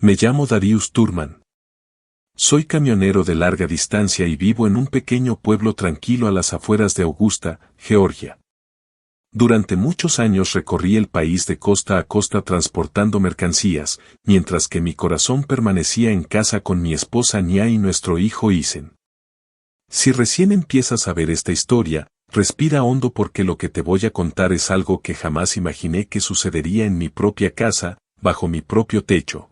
Me llamo Darius Turman. Soy camionero de larga distancia y vivo en un pequeño pueblo tranquilo a las afueras de Augusta, Georgia. Durante muchos años recorrí el país de costa a costa transportando mercancías, mientras que mi corazón permanecía en casa con mi esposa Nia y nuestro hijo Isen. Si recién empiezas a ver esta historia, respira hondo porque lo que te voy a contar es algo que jamás imaginé que sucedería en mi propia casa, bajo mi propio techo.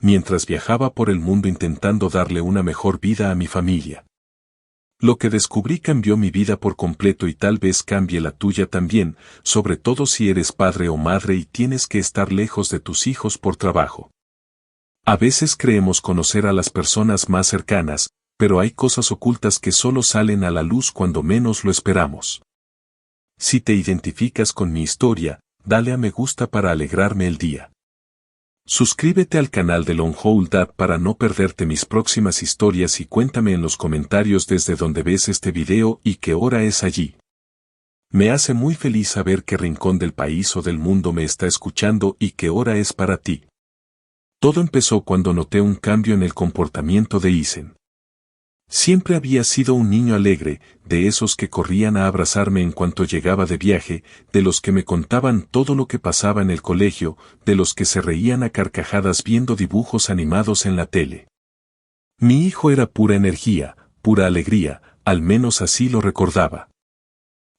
Mientras viajaba por el mundo intentando darle una mejor vida a mi familia. Lo que descubrí cambió mi vida por completo y tal vez cambie la tuya también, sobre todo si eres padre o madre y tienes que estar lejos de tus hijos por trabajo. A veces creemos conocer a las personas más cercanas, pero hay cosas ocultas que solo salen a la luz cuando menos lo esperamos. Si te identificas con mi historia, dale a me gusta para alegrarme el día. Suscríbete al canal de Long Haul Dad para no perderte mis próximas historias y cuéntame en los comentarios desde donde ves este video y qué hora es allí. Me hace muy feliz saber qué rincón del país o del mundo me está escuchando y qué hora es para ti. Todo empezó cuando noté un cambio en el comportamiento de Isen. Siempre había sido un niño alegre, de esos que corrían a abrazarme en cuanto llegaba de viaje, de los que me contaban todo lo que pasaba en el colegio, de los que se reían a carcajadas viendo dibujos animados en la tele. Mi hijo era pura energía, pura alegría, al menos así lo recordaba.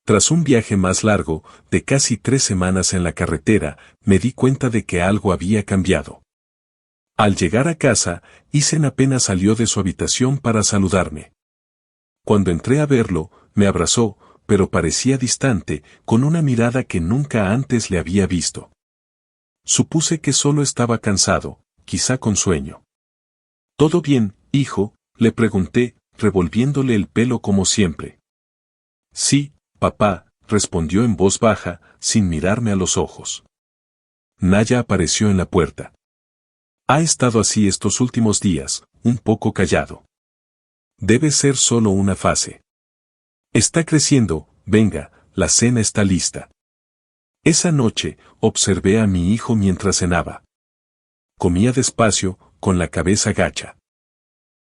Tras un viaje más largo, de casi 3 semanas en la carretera, me di cuenta de que algo había cambiado. Al llegar a casa, Isen apenas salió de su habitación para saludarme. Cuando entré a verlo, me abrazó, pero parecía distante, con una mirada que nunca antes le había visto. Supuse que solo estaba cansado, quizá con sueño. ¿Todo bien, hijo?, le pregunté, revolviéndole el pelo como siempre. Sí, papá, respondió en voz baja, sin mirarme a los ojos. Naya apareció en la puerta. Ha estado así estos últimos días, un poco callado. Debe ser solo una fase. Está creciendo, venga, la cena está lista. Esa noche, observé a mi hijo mientras cenaba. Comía despacio, con la cabeza gacha.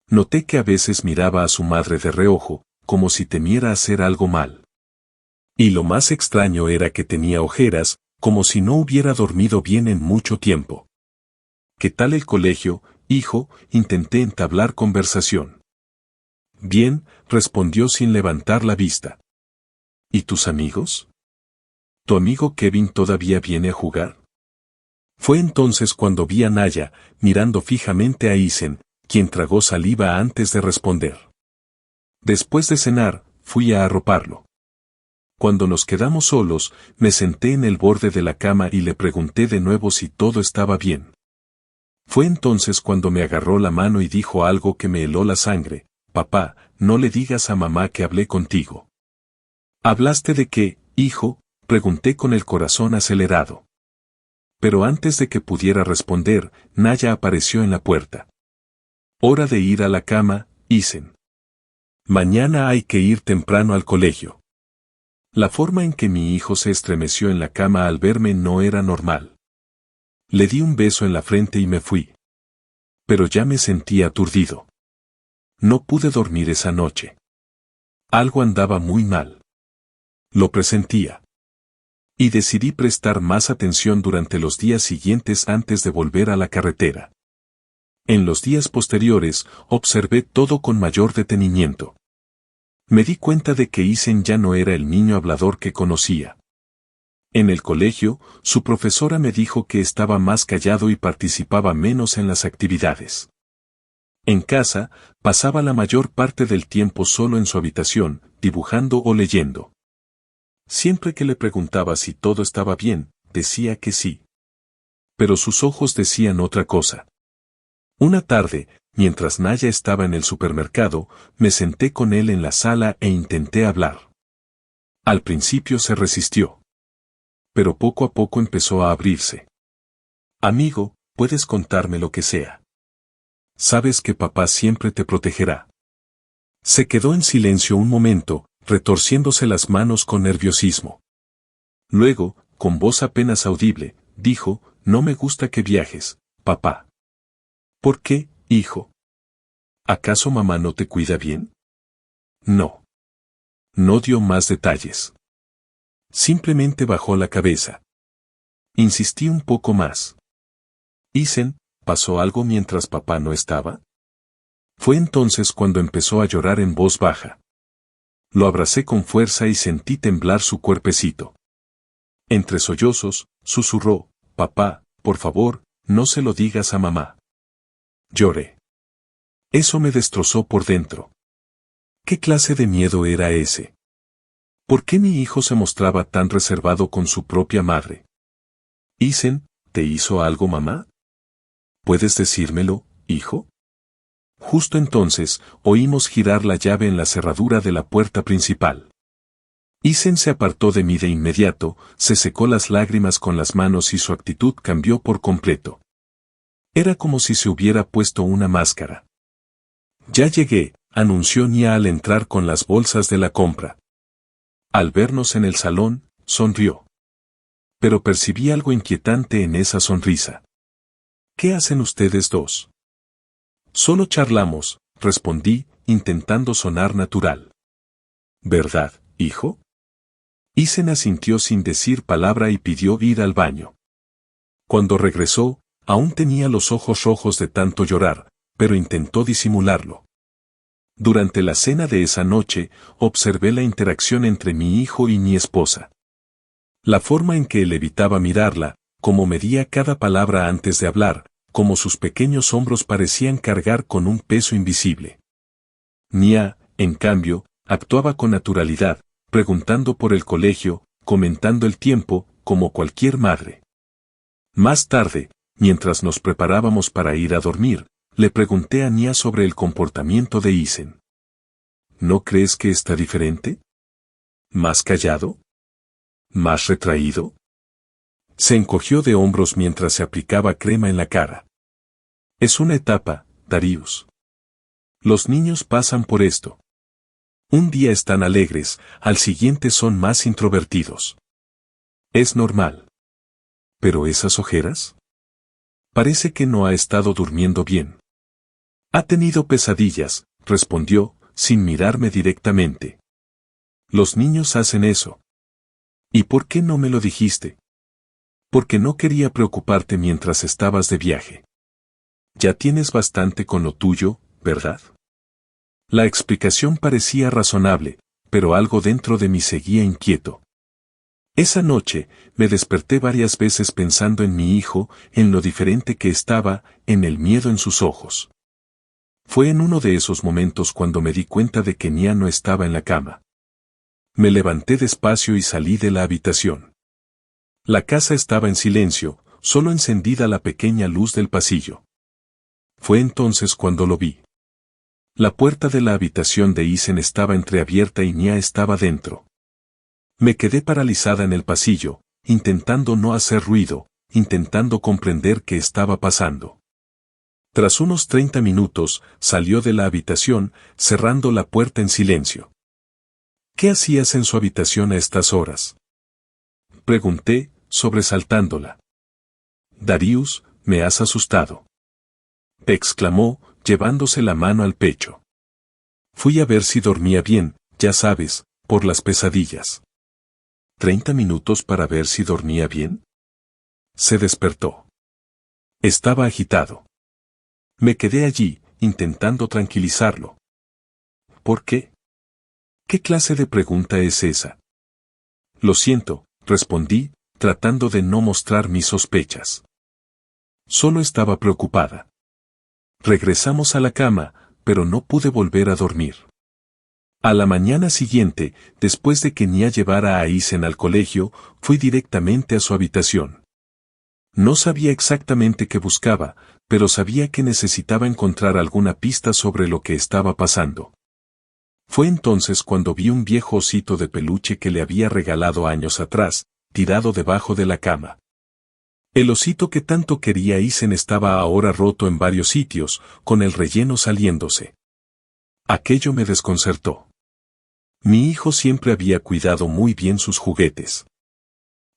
Noté que a veces miraba a su madre de reojo, como si temiera hacer algo mal. Y lo más extraño era que tenía ojeras, como si no hubiera dormido bien en mucho tiempo. ¿Qué tal el colegio, hijo?, intenté entablar conversación. Bien, respondió sin levantar la vista. ¿Y tus amigos? ¿Tu amigo Kevin todavía viene a jugar? Fue entonces cuando vi a Naya, mirando fijamente a Isen, quien tragó saliva antes de responder. Después de cenar, fui a arroparlo. Cuando nos quedamos solos, me senté en el borde de la cama y le pregunté de nuevo si todo estaba bien. Fue entonces cuando me agarró la mano y dijo algo que me heló la sangre. Papá, no le digas a mamá que hablé contigo. ¿Hablaste de qué, hijo?, pregunté con el corazón acelerado. Pero antes de que pudiera responder, Naya apareció en la puerta. Hora de ir a la cama, Isen. Mañana hay que ir temprano al colegio. La forma en que mi hijo se estremeció en la cama al verme no era normal. Le di un beso en la frente y me fui. Pero ya me sentía aturdido. No pude dormir esa noche. Algo andaba muy mal. Lo presentía. Y decidí prestar más atención durante los días siguientes antes de volver a la carretera. En los días posteriores, observé todo con mayor detenimiento. Me di cuenta de que Isen ya no era el niño hablador que conocía. En el colegio, su profesora me dijo que estaba más callado y participaba menos en las actividades. En casa, pasaba la mayor parte del tiempo solo en su habitación, dibujando o leyendo. Siempre que le preguntaba si todo estaba bien, decía que sí. Pero sus ojos decían otra cosa. Una tarde, mientras Naya estaba en el supermercado, me senté con él en la sala e intenté hablar. Al principio se resistió. Pero poco a poco empezó a abrirse. Amigo, puedes contarme lo que sea. Sabes que papá siempre te protegerá. Se quedó en silencio un momento, retorciéndose las manos con nerviosismo. Luego, con voz apenas audible, dijo, no me gusta que viajes, papá. ¿Por qué, hijo? ¿Acaso mamá no te cuida bien? No. No dio más detalles. Simplemente bajó la cabeza. Insistí un poco más. Isen, ¿pasó algo mientras papá no estaba? Fue entonces cuando empezó a llorar en voz baja. Lo abracé con fuerza y sentí temblar su cuerpecito. Entre sollozos, susurró, papá, por favor, no se lo digas a mamá. Lloré. Eso me destrozó por dentro. ¿Qué clase de miedo era ese? ¿Por qué mi hijo se mostraba tan reservado con su propia madre? Isen, ¿te hizo algo mamá? ¿Puedes decírmelo, hijo? Justo entonces, oímos girar la llave en la cerradura de la puerta principal. Isen se apartó de mí de inmediato, se secó las lágrimas con las manos y su actitud cambió por completo. Era como si se hubiera puesto una máscara. Ya llegué, anunció Nia al entrar con las bolsas de la compra. Al vernos en el salón, sonrió. Pero percibí algo inquietante en esa sonrisa. ¿Qué hacen ustedes dos? Solo charlamos, respondí, intentando sonar natural. ¿Verdad, hijo? Isen asintió sin decir palabra y pidió ir al baño. Cuando regresó, aún tenía los ojos rojos de tanto llorar, pero intentó disimularlo. Durante la cena de esa noche, observé la interacción entre mi hijo y mi esposa. La forma en que él evitaba mirarla, cómo medía cada palabra antes de hablar, como sus pequeños hombros parecían cargar con un peso invisible. Nia, en cambio, actuaba con naturalidad, preguntando por el colegio, comentando el tiempo, como cualquier madre. Más tarde, mientras nos preparábamos para ir a dormir, le pregunté a Nia sobre el comportamiento de Isen. ¿No crees que está diferente? ¿Más callado? ¿Más retraído? Se encogió de hombros mientras se aplicaba crema en la cara. Es una etapa, Darius. Los niños pasan por esto. Un día están alegres, al siguiente son más introvertidos. Es normal. ¿Pero esas ojeras? Parece que no ha estado durmiendo bien. Ha tenido pesadillas, respondió, sin mirarme directamente. Los niños hacen eso. ¿Y por qué no me lo dijiste? Porque no quería preocuparte mientras estabas de viaje. Ya tienes bastante con lo tuyo, ¿verdad? La explicación parecía razonable, pero algo dentro de mí seguía inquieto. Esa noche, me desperté varias veces pensando en mi hijo, en lo diferente que estaba, en el miedo en sus ojos. Fue en uno de esos momentos cuando me di cuenta de que Nia no estaba en la cama. Me levanté despacio y salí de la habitación. La casa estaba en silencio, solo encendida la pequeña luz del pasillo. Fue entonces cuando lo vi. La puerta de la habitación de Isen estaba entreabierta y Nia estaba dentro. Me quedé paralizada en el pasillo, intentando no hacer ruido, intentando comprender qué estaba pasando. Tras unos 30 minutos, salió de la habitación, cerrando la puerta en silencio. ¿Qué hacías en su habitación a estas horas? Pregunté, sobresaltándola. Darius, me has asustado. Exclamó, llevándose la mano al pecho. Fui a ver si dormía bien, ya sabes, por las pesadillas. ¿30 minutos para ver si dormía bien? Se despertó. Estaba agitado. Me quedé allí, intentando tranquilizarlo. ¿Por qué? ¿Qué clase de pregunta es esa? Lo siento, respondí, tratando de no mostrar mis sospechas. Solo estaba preocupada. Regresamos a la cama, pero no pude volver a dormir. A la mañana siguiente, después de que Nia llevara a Isen al colegio, fui directamente a su habitación. No sabía exactamente qué buscaba, pero sabía que necesitaba encontrar alguna pista sobre lo que estaba pasando. Fue entonces cuando vi un viejo osito de peluche que le había regalado años atrás, tirado debajo de la cama. El osito que tanto quería Isen estaba ahora roto en varios sitios, con el relleno saliéndose. Aquello me desconcertó. Mi hijo siempre había cuidado muy bien sus juguetes.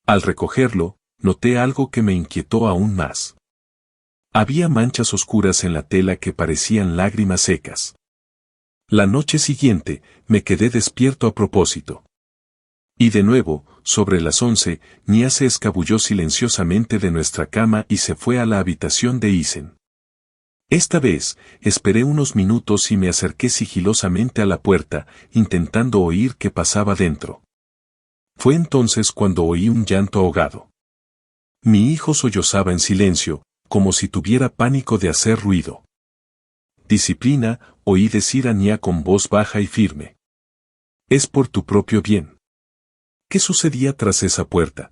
Al recogerlo, noté algo que me inquietó aún más. Había manchas oscuras en la tela que parecían lágrimas secas. La noche siguiente, me quedé despierto a propósito. Y de nuevo, sobre las 11, Nia se escabulló silenciosamente de nuestra cama y se fue a la habitación de Isen. Esta vez, esperé unos minutos y me acerqué sigilosamente a la puerta, intentando oír qué pasaba dentro. Fue entonces cuando oí un llanto ahogado. Mi hijo sollozaba en silencio, como si tuviera pánico de hacer ruido. Disciplina, oí decir a Nia con voz baja y firme. Es por tu propio bien. ¿Qué sucedía tras esa puerta?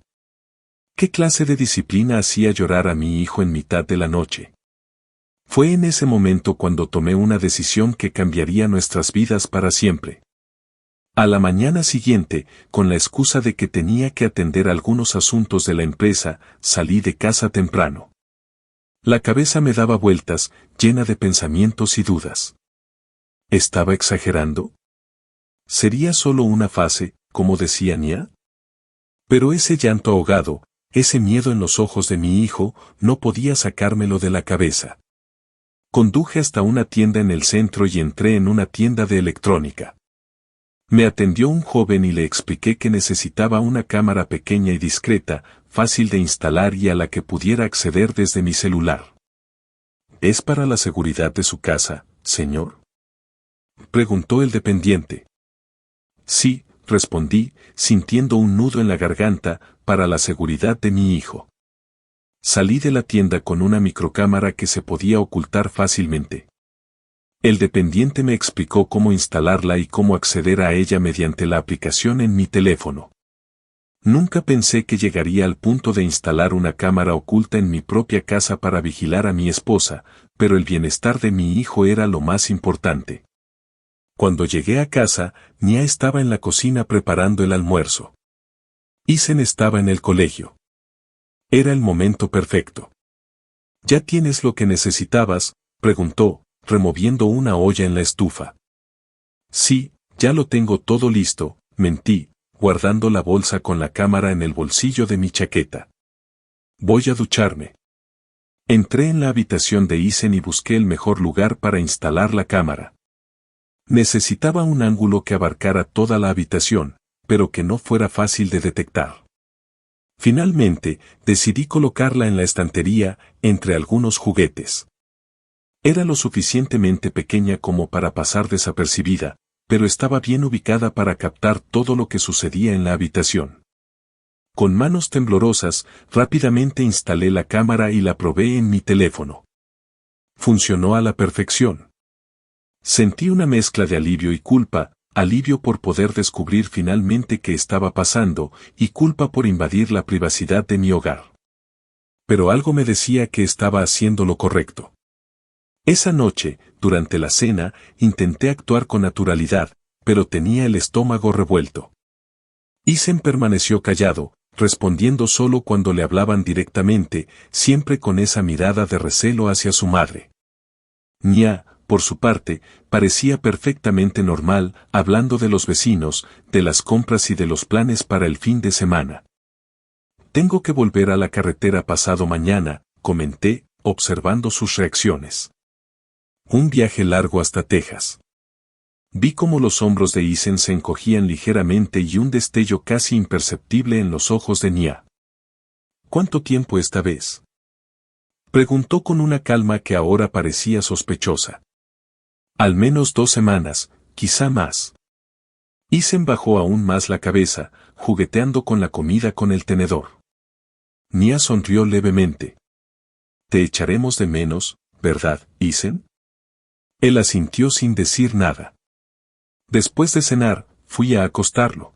¿Qué clase de disciplina hacía llorar a mi hijo en mitad de la noche? Fue en ese momento cuando tomé una decisión que cambiaría nuestras vidas para siempre. A la mañana siguiente, con la excusa de que tenía que atender algunos asuntos de la empresa, salí de casa temprano. La cabeza me daba vueltas, llena de pensamientos y dudas. ¿Estaba exagerando? ¿Sería solo una fase, como decía Nia? Pero ese llanto ahogado, ese miedo en los ojos de mi hijo, no podía sacármelo de la cabeza. Conduje hasta una tienda en el centro y entré en una tienda de electrónica. Me atendió un joven y le expliqué que necesitaba una cámara pequeña y discreta, fácil de instalar y a la que pudiera acceder desde mi celular. ¿Es para la seguridad de su casa, señor?, preguntó el dependiente. Sí, respondí, sintiendo un nudo en la garganta, para la seguridad de mi hijo. Salí de la tienda con una microcámara que se podía ocultar fácilmente. El dependiente me explicó cómo instalarla y cómo acceder a ella mediante la aplicación en mi teléfono. Nunca pensé que llegaría al punto de instalar una cámara oculta en mi propia casa para vigilar a mi esposa, pero el bienestar de mi hijo era lo más importante. Cuando llegué a casa, Nia estaba en la cocina preparando el almuerzo. Isen estaba en el colegio. Era el momento perfecto. ¿Ya tienes lo que necesitabas?, preguntó, removiendo una olla en la estufa. Sí, ya lo tengo todo listo, mentí, guardando la bolsa con la cámara en el bolsillo de mi chaqueta. Voy a ducharme. Entré en la habitación de Isen y busqué el mejor lugar para instalar la cámara. Necesitaba un ángulo que abarcara toda la habitación, pero que no fuera fácil de detectar. Finalmente, decidí colocarla en la estantería, entre algunos juguetes. Era lo suficientemente pequeña como para pasar desapercibida, pero estaba bien ubicada para captar todo lo que sucedía en la habitación. Con manos temblorosas, rápidamente instalé la cámara y la probé en mi teléfono. Funcionó a la perfección. Sentí una mezcla de alivio y culpa, alivio por poder descubrir finalmente qué estaba pasando, y culpa por invadir la privacidad de mi hogar. Pero algo me decía que estaba haciendo lo correcto. Esa noche, durante la cena, intenté actuar con naturalidad, pero tenía el estómago revuelto. Isen permaneció callado, respondiendo solo cuando le hablaban directamente, siempre con esa mirada de recelo hacia su madre. Nia, por su parte, parecía perfectamente normal, hablando de los vecinos, de las compras y de los planes para el fin de semana. Tengo que volver a la carretera pasado mañana, comenté, observando sus reacciones. Un viaje largo hasta Texas. Vi cómo los hombros de Isen se encogían ligeramente y un destello casi imperceptible en los ojos de Nia. ¿Cuánto tiempo esta vez?, preguntó con una calma que ahora parecía sospechosa. Al menos 2 semanas, quizá más. Isen bajó aún más la cabeza, jugueteando con la comida con el tenedor. Nia sonrió levemente. Te echaremos de menos, ¿verdad, Isen? Él asintió sin decir nada. Después de cenar, fui a acostarlo.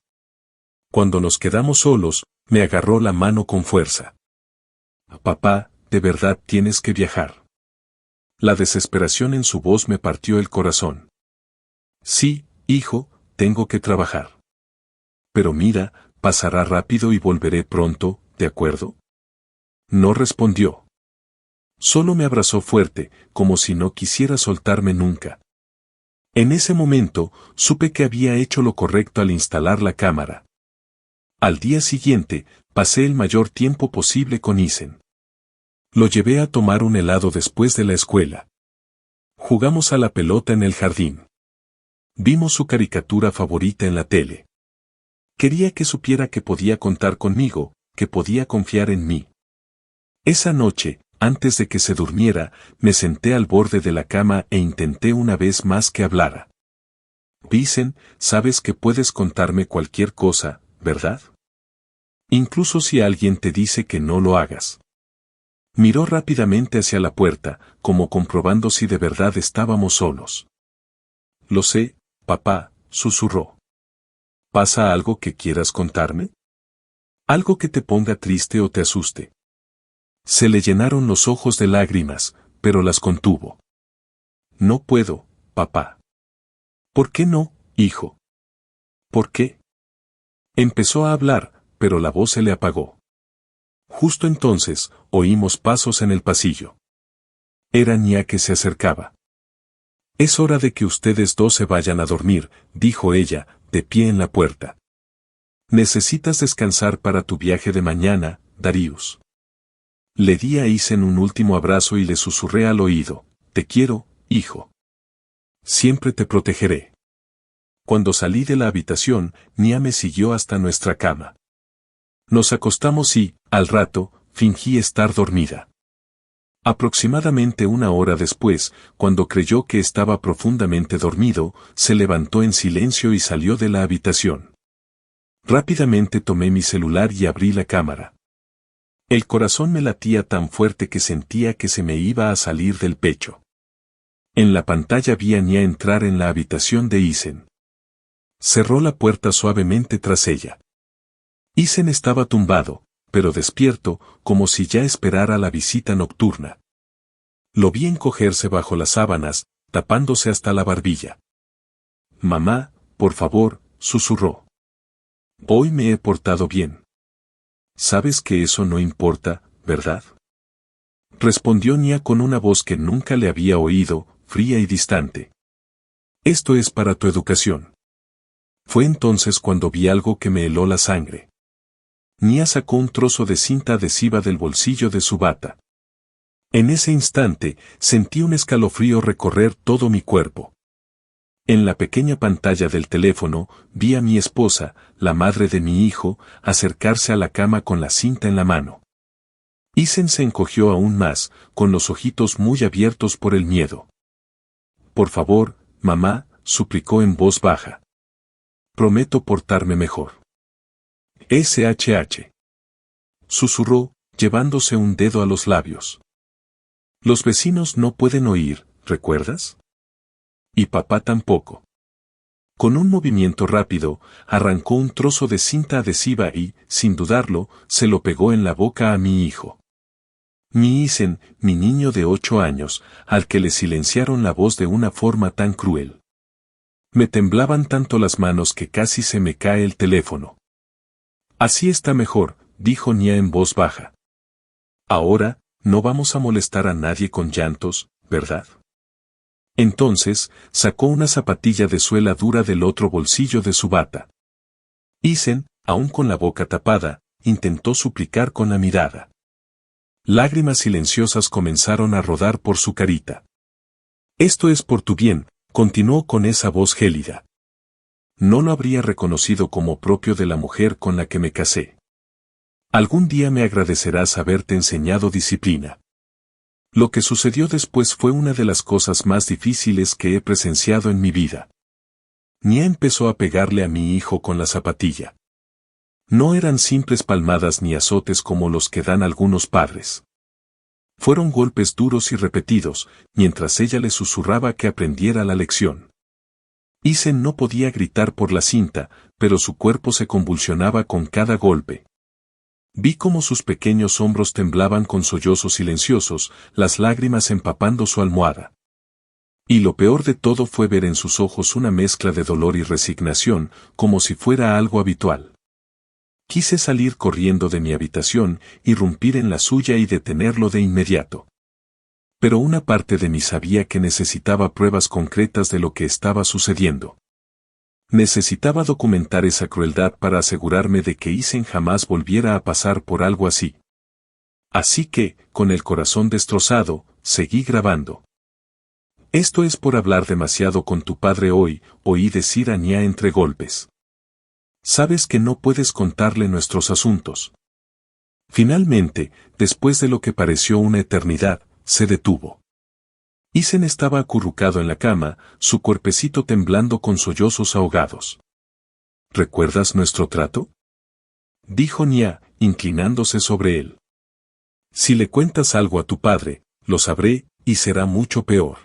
Cuando nos quedamos solos, me agarró la mano con fuerza. Papá, de verdad tienes que viajar. La desesperación en su voz me partió el corazón. Sí, hijo, tengo que trabajar. Pero mira, pasará rápido y volveré pronto, ¿de acuerdo? No respondió. Solo me abrazó fuerte, como si no quisiera soltarme nunca. En ese momento, supe que había hecho lo correcto al instalar la cámara. Al día siguiente, pasé el mayor tiempo posible con Isen. Lo llevé a tomar un helado después de la escuela. Jugamos a la pelota en el jardín. Vimos su caricatura favorita en la tele. Quería que supiera que podía contar conmigo, que podía confiar en mí. Esa noche, antes de que se durmiera, me senté al borde de la cama e intenté una vez más que hablara. Dicen, sabes que puedes contarme cualquier cosa, ¿verdad? Incluso si alguien te dice que no lo hagas. Miró rápidamente hacia la puerta, como comprobando si de verdad estábamos solos. Lo sé, papá, susurró. ¿Pasa algo que quieras contarme? ¿Algo que te ponga triste o te asuste? Se le llenaron los ojos de lágrimas, pero las contuvo. No puedo, papá. ¿Por qué no, hijo? ¿Por qué? Empezó a hablar, pero la voz se le apagó. Justo entonces, oímos pasos en el pasillo. Era Nia que se acercaba. Es hora de que ustedes dos se vayan a dormir, dijo ella, de pie en la puerta. Necesitas descansar para tu viaje de mañana, Darius. Le di a Isen un último abrazo y le susurré al oído, te quiero, hijo. Siempre te protegeré. Cuando salí de la habitación, Nia me siguió hasta nuestra cama. Nos acostamos y, al rato, fingí estar dormida. Aproximadamente una hora después, cuando creyó que estaba profundamente dormido, se levantó en silencio y salió de la habitación. Rápidamente tomé mi celular y abrí la cámara. El corazón me latía tan fuerte que sentía que se me iba a salir del pecho. En la pantalla vi a Nia entrar en la habitación de Isen. Cerró la puerta suavemente tras ella. Isen estaba tumbado, pero despierto, como si ya esperara la visita nocturna. Lo vi encogerse bajo las sábanas, tapándose hasta la barbilla. Mamá, por favor, susurró. Hoy me he portado bien. Sabes que eso no importa, ¿verdad? Respondió Nia con una voz que nunca le había oído, fría y distante. Esto es para tu educación. Fue entonces cuando vi algo que me heló la sangre. Nia sacó un trozo de cinta adhesiva del bolsillo de su bata. En ese instante, sentí un escalofrío recorrer todo mi cuerpo. En la pequeña pantalla del teléfono, vi a mi esposa, la madre de mi hijo, acercarse a la cama con la cinta en la mano. Isen se encogió aún más, con los ojitos muy abiertos por el miedo. Por favor, mamá, suplicó en voz baja. Prometo portarme mejor. SHH. Susurró, llevándose un dedo a los labios. Los vecinos no pueden oír, ¿recuerdas? Y papá tampoco. Con un movimiento rápido, arrancó un trozo de cinta adhesiva y, sin dudarlo, se lo pegó en la boca a mi hijo. Mi Isen, mi niño de 8 años, al que le silenciaron la voz de una forma tan cruel. Me temblaban tanto las manos que casi se me cae el teléfono. Así está mejor, dijo Nia en voz baja. Ahora, no vamos a molestar a nadie con llantos, ¿verdad? Entonces, sacó una zapatilla de suela dura del otro bolsillo de su bata. Isen, aún con la boca tapada, intentó suplicar con la mirada. Lágrimas silenciosas comenzaron a rodar por su carita. Esto es por tu bien, continuó con esa voz gélida. No lo habría reconocido como propio de la mujer con la que me casé. Algún día me agradecerás haberte enseñado disciplina. Lo que sucedió después fue una de las cosas más difíciles que he presenciado en mi vida. Nia empezó a pegarle a mi hijo con la zapatilla. No eran simples palmadas ni azotes como los que dan algunos padres. Fueron golpes duros y repetidos, mientras ella le susurraba que aprendiera la lección. Isen no podía gritar por la cinta, pero su cuerpo se convulsionaba con cada golpe. Vi cómo sus pequeños hombros temblaban con sollozos silenciosos, las lágrimas empapando su almohada. Y lo peor de todo fue ver en sus ojos una mezcla de dolor y resignación, como si fuera algo habitual. Quise salir corriendo de mi habitación, irrumpir en la suya y detenerlo de inmediato. Pero una parte de mí sabía que necesitaba pruebas concretas de lo que estaba sucediendo. Necesitaba documentar esa crueldad para asegurarme de que Isen jamás volviera a pasar por algo así. Así que, con el corazón destrozado, seguí grabando. Esto es por hablar demasiado con tu padre hoy, oí decir a Nia entre golpes. Sabes que no puedes contarle nuestros asuntos. Finalmente, después de lo que pareció una eternidad, se detuvo. Isen estaba acurrucado en la cama, su cuerpecito temblando con sollozos ahogados. ¿Recuerdas nuestro trato?, dijo Nia, inclinándose sobre él. Si le cuentas algo a tu padre, lo sabré, y será mucho peor.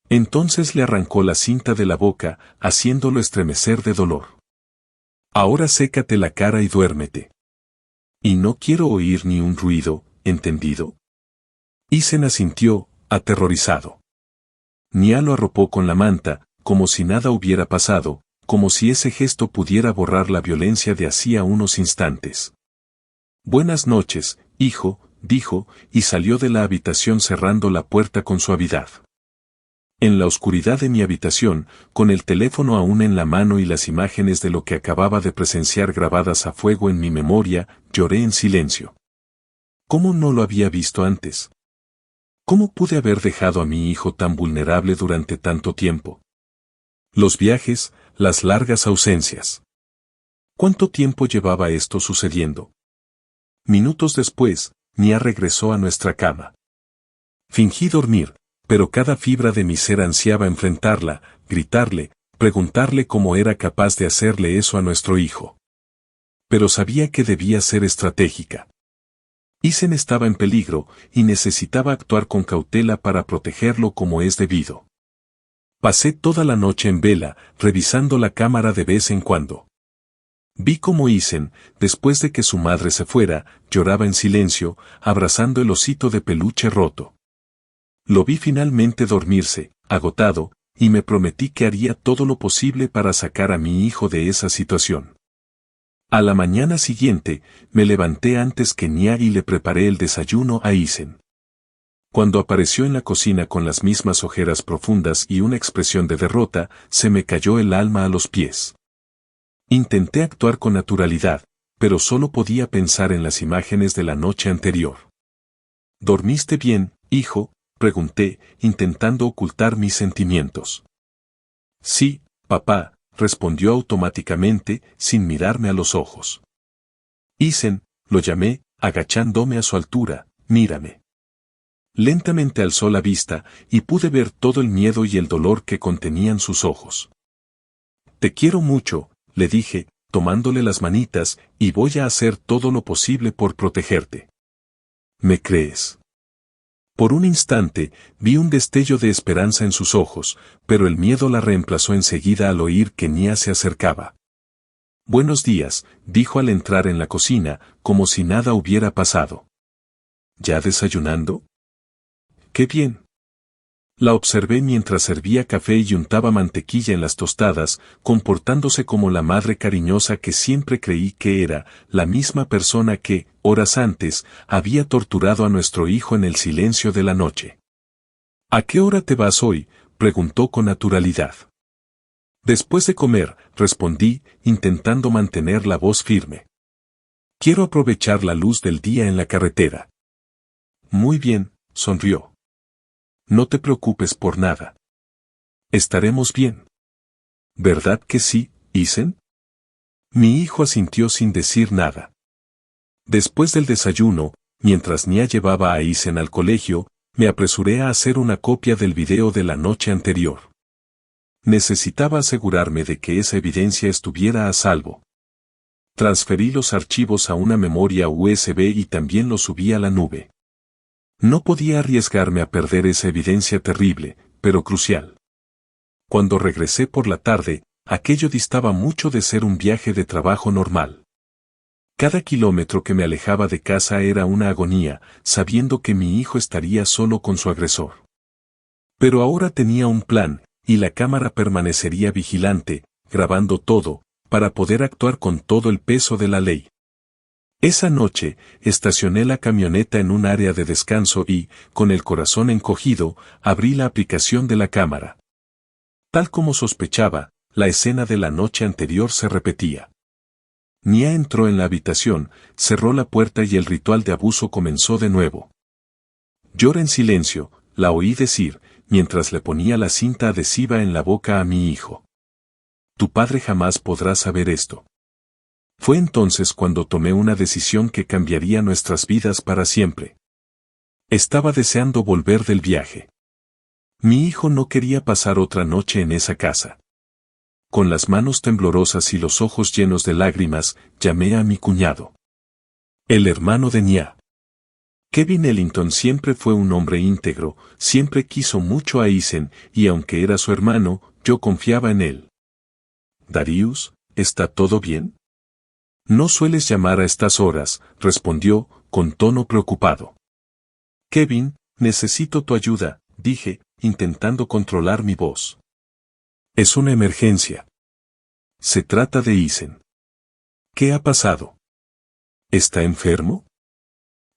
Entonces le arrancó la cinta de la boca, haciéndolo estremecer de dolor. Ahora sécate la cara y duérmete. Y no quiero oír ni un ruido, ¿entendido? Isen asintió, aterrorizado. Nia lo arropó con la manta, como si nada hubiera pasado, como si ese gesto pudiera borrar la violencia de hacía unos instantes. Buenas noches, hijo, dijo, y salió de la habitación cerrando la puerta con suavidad. En la oscuridad de mi habitación, con el teléfono aún en la mano y las imágenes de lo que acababa de presenciar grabadas a fuego en mi memoria, lloré en silencio. ¿Cómo no lo había visto antes? ¿Cómo pude haber dejado a mi hijo tan vulnerable durante tanto tiempo? Los viajes, las largas ausencias. ¿Cuánto tiempo llevaba esto sucediendo? Minutos después, Nia regresó a nuestra cama. Fingí dormir, pero cada fibra de mi ser ansiaba enfrentarla, gritarle, preguntarle cómo era capaz de hacerle eso a nuestro hijo. Pero sabía que debía ser estratégica. Isen estaba en peligro, y necesitaba actuar con cautela para protegerlo como es debido. Pasé toda la noche en vela, revisando la cámara de vez en cuando. Vi cómo Isen, después de que su madre se fuera, lloraba en silencio, abrazando el osito de peluche roto. Lo vi finalmente dormirse, agotado, y me prometí que haría todo lo posible para sacar a mi hijo de esa situación. A la mañana siguiente, me levanté antes que Nia y le preparé el desayuno a Isen. Cuando apareció en la cocina con las mismas ojeras profundas y una expresión de derrota, se me cayó el alma a los pies. Intenté actuar con naturalidad, pero solo podía pensar en las imágenes de la noche anterior. ¿Dormiste bien, hijo?, pregunté, intentando ocultar mis sentimientos. Sí, papá, respondió automáticamente, sin mirarme a los ojos. Isen, lo llamé, agachándome a su altura, mírame. Lentamente alzó la vista, y pude ver todo el miedo y el dolor que contenían sus ojos. Te quiero mucho, le dije, tomándole las manitas, y voy a hacer todo lo posible por protegerte. ¿Me crees? Por un instante, vi un destello de esperanza en sus ojos, pero el miedo la reemplazó enseguida al oír que Nia se acercaba. Buenos días, dijo al entrar en la cocina, como si nada hubiera pasado. ¿Ya desayunando? ¡Qué bien! La observé mientras servía café y untaba mantequilla en las tostadas, comportándose como la madre cariñosa que siempre creí que era, la misma persona que, horas antes, había torturado a nuestro hijo en el silencio de la noche. ¿A qué hora te vas hoy?, preguntó con naturalidad. Después de comer, respondí, intentando mantener la voz firme. Quiero aprovechar la luz del día en la carretera. Muy bien, sonrió. No te preocupes por nada. Estaremos bien. ¿Verdad que sí, Isen? Mi hijo asintió sin decir nada. Después del desayuno, mientras Nia llevaba a Isen al colegio, me apresuré a hacer una copia del video de la noche anterior. Necesitaba asegurarme de que esa evidencia estuviera a salvo. Transferí los archivos a una memoria USB y también los subí a la nube. No podía arriesgarme a perder esa evidencia terrible, pero crucial. Cuando regresé por la tarde, aquello distaba mucho de ser un viaje de trabajo normal. Cada kilómetro que me alejaba de casa era una agonía, sabiendo que mi hijo estaría solo con su agresor. Pero ahora tenía un plan, y la cámara permanecería vigilante, grabando todo, para poder actuar con todo el peso de la ley. Esa noche, estacioné la camioneta en un área de descanso y, con el corazón encogido, abrí la aplicación de la cámara. Tal como sospechaba, la escena de la noche anterior se repetía. Nia entró en la habitación, cerró la puerta y el ritual de abuso comenzó de nuevo. Llora en silencio, la oí decir, mientras le ponía la cinta adhesiva en la boca a mi hijo. Tu padre jamás podrá saber esto. Fue entonces cuando tomé una decisión que cambiaría nuestras vidas para siempre. Estaba deseando volver del viaje. Mi hijo no quería pasar otra noche en esa casa. Con las manos temblorosas y los ojos llenos de lágrimas, llamé a mi cuñado. El hermano de Nia. Kevin Ellington siempre fue un hombre íntegro, siempre quiso mucho a Eisen, y aunque era su hermano, yo confiaba en él. Darius, ¿está todo bien? No sueles llamar a estas horas, respondió, con tono preocupado. Kevin, necesito tu ayuda, dije, intentando controlar mi voz. Es una emergencia. Se trata de Eisen. ¿Qué ha pasado? ¿Está enfermo?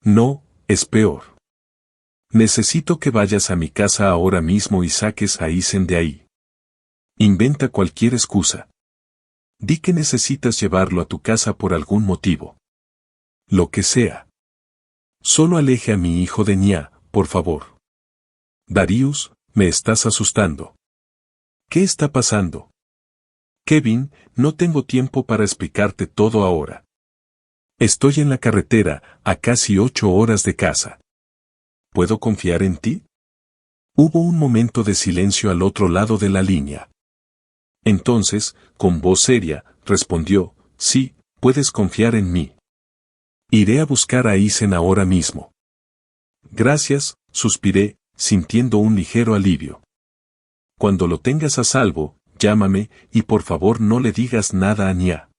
No, es peor. Necesito que vayas a mi casa ahora mismo y saques a Eisen de ahí. Inventa cualquier excusa. Di que necesitas llevarlo a tu casa por algún motivo. Lo que sea. Solo aleje a mi hijo de Nia, por favor. Darius, me estás asustando. ¿Qué está pasando? Kevin, no tengo tiempo para explicarte todo ahora. Estoy en la carretera, a casi 8 horas de casa. ¿Puedo confiar en ti? Hubo un momento de silencio al otro lado de la línea. Entonces, con voz seria, respondió, sí, puedes confiar en mí. Iré a buscar a Eisen ahora mismo. Gracias, suspiré, sintiendo un ligero alivio. Cuando lo tengas a salvo, llámame, y por favor no le digas nada a Nia.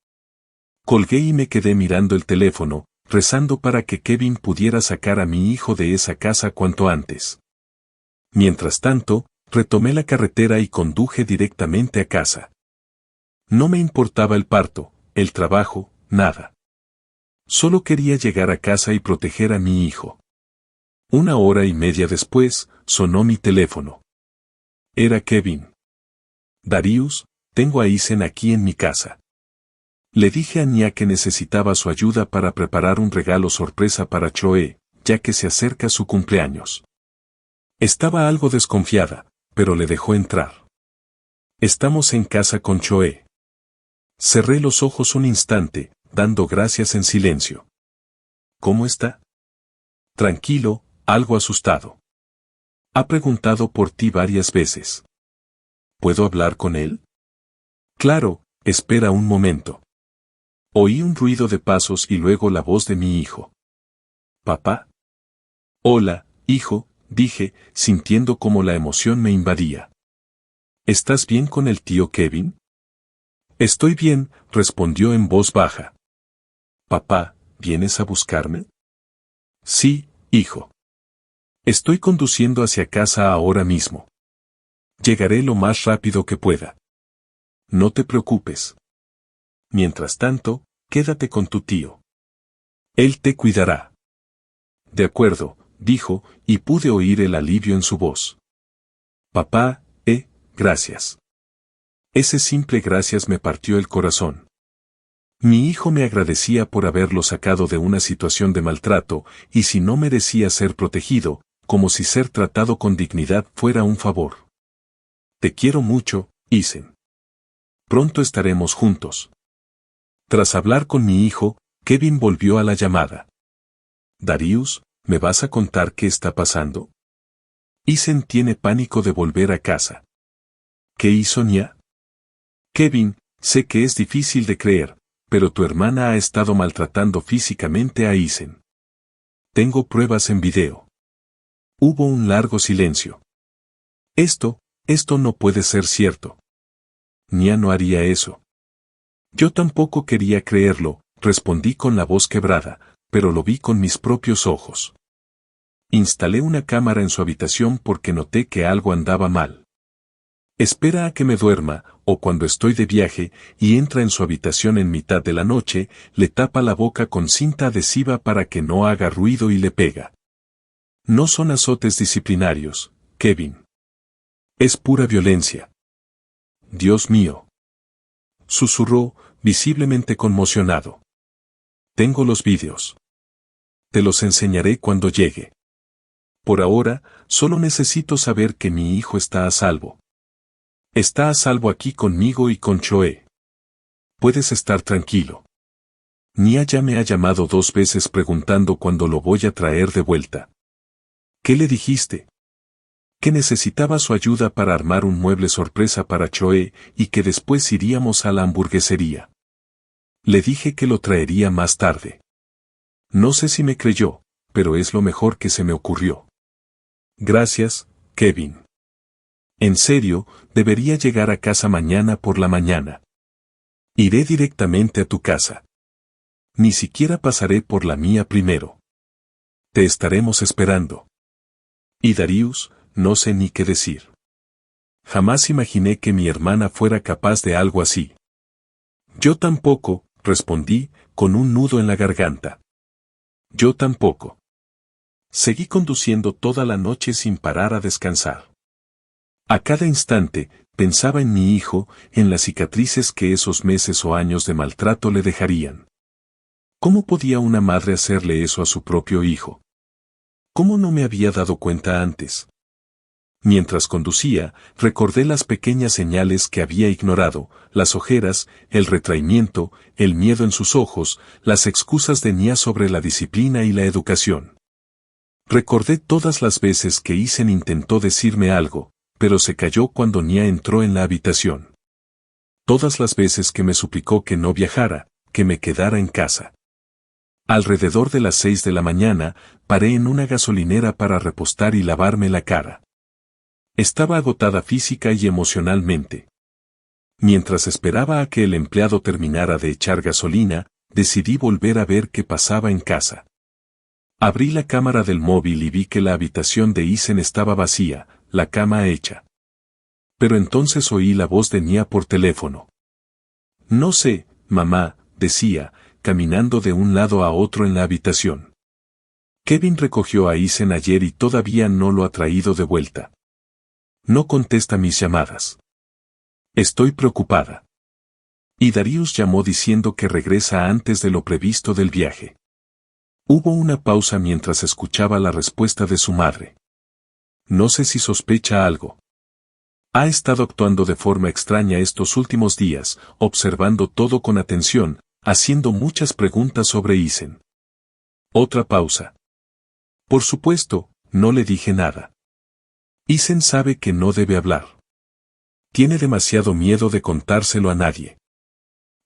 Colgué y me quedé mirando el teléfono, rezando para que Kevin pudiera sacar a mi hijo de esa casa cuanto antes. Mientras tanto, retomé la carretera y conduje directamente a casa. No me importaba el parto, el trabajo, nada. Solo quería llegar a casa y proteger a mi hijo. 1 hora y media después, sonó mi teléfono. Era Kevin. Darius, tengo a Eisen aquí en mi casa. Le dije a Nia que necesitaba su ayuda para preparar un regalo sorpresa para Choe, ya que se acerca su cumpleaños. Estaba algo desconfiada, pero le dejó entrar. Estamos en casa con Choe. Cerré los ojos un instante, dando gracias en silencio. ¿Cómo está? Tranquilo, algo asustado. Ha preguntado por ti varias veces. ¿Puedo hablar con él? Claro, espera un momento. Oí un ruido de pasos y luego la voz de mi hijo. ¿Papá? Hola, hijo, dije, sintiendo cómo la emoción me invadía. ¿Estás bien con el tío Kevin? Estoy bien, respondió en voz baja. Papá, ¿vienes a buscarme? Sí, hijo. Estoy conduciendo hacia casa ahora mismo. Llegaré lo más rápido que pueda. No te preocupes. Mientras tanto, quédate con tu tío. Él te cuidará. De acuerdo, dijo, y pude oír el alivio en su voz. Papá, gracias. Ese simple gracias me partió el corazón. Mi hijo me agradecía por haberlo sacado de una situación de maltrato, y si no merecía ser protegido, como si ser tratado con dignidad fuera un favor. Te quiero mucho, Eisen. Pronto estaremos juntos. Tras hablar con mi hijo, Kevin volvió a la llamada. Darius, ¿me vas a contar qué está pasando? Eisen tiene pánico de volver a casa. ¿Qué hizo Nia? Kevin, sé que es difícil de creer, pero tu hermana ha estado maltratando físicamente a Eisen. Tengo pruebas en video. Hubo un largo silencio. Esto no puede ser cierto. Nia no haría eso. Yo tampoco quería creerlo, respondí con la voz quebrada, pero lo vi con mis propios ojos. Instalé una cámara en su habitación porque noté que algo andaba mal. Espera a que me duerma, o cuando estoy de viaje, y entra en su habitación en mitad de la noche, le tapa la boca con cinta adhesiva para que no haga ruido y le pega. No son azotes disciplinarios, Kevin. Es pura violencia. Dios mío. Susurró, visiblemente conmocionado. Tengo los vídeos. Te los enseñaré cuando llegue. Por ahora, solo necesito saber que mi hijo está a salvo. Está a salvo aquí conmigo y con Choe. Puedes estar tranquilo. Nia ya me ha llamado 2 veces preguntando cuándo lo voy a traer de vuelta. ¿Qué le dijiste? Que necesitaba su ayuda para armar un mueble sorpresa para Choe y que después iríamos a la hamburguesería. Le dije que lo traería más tarde. No sé si me creyó, pero es lo mejor que se me ocurrió. Gracias, Kevin. En serio, debería llegar a casa mañana por la mañana. Iré directamente a tu casa. Ni siquiera pasaré por la mía primero. Te estaremos esperando. Y Darius, no sé ni qué decir. Jamás imaginé que mi hermana fuera capaz de algo así. Yo tampoco, respondí, con un nudo en la garganta. Yo tampoco. Seguí conduciendo toda la noche sin parar a descansar. A cada instante, pensaba en mi hijo, en las cicatrices que esos meses o años de maltrato le dejarían. ¿Cómo podía una madre hacerle eso a su propio hijo? ¿Cómo no me había dado cuenta antes? Mientras conducía, recordé las pequeñas señales que había ignorado, las ojeras, el retraimiento, el miedo en sus ojos, las excusas de Nia sobre la disciplina y la educación. Recordé todas las veces que Isen intentó decirme algo, pero se calló cuando Nia entró en la habitación. Todas las veces que me suplicó que no viajara, que me quedara en casa. Alrededor de las 6 de la mañana, paré en una gasolinera para repostar y lavarme la cara. Estaba agotada física y emocionalmente. Mientras esperaba a que el empleado terminara de echar gasolina, decidí volver a ver qué pasaba en casa. Abrí la cámara del móvil y vi que la habitación de Isen estaba vacía, la cama hecha. Pero entonces oí la voz de Nia por teléfono. No sé, mamá, decía, caminando de un lado a otro en la habitación. Kevin recogió a Isen ayer y todavía no lo ha traído de vuelta. No contesta mis llamadas. Estoy preocupada. Y Darius llamó diciendo que regresa antes de lo previsto del viaje. Hubo una pausa mientras escuchaba la respuesta de su madre. No sé si sospecha algo. Ha estado actuando de forma extraña estos últimos días, observando todo con atención, haciendo muchas preguntas sobre Isen. Otra pausa. Por supuesto, no le dije nada. Isen sabe que no debe hablar. Tiene demasiado miedo de contárselo a nadie.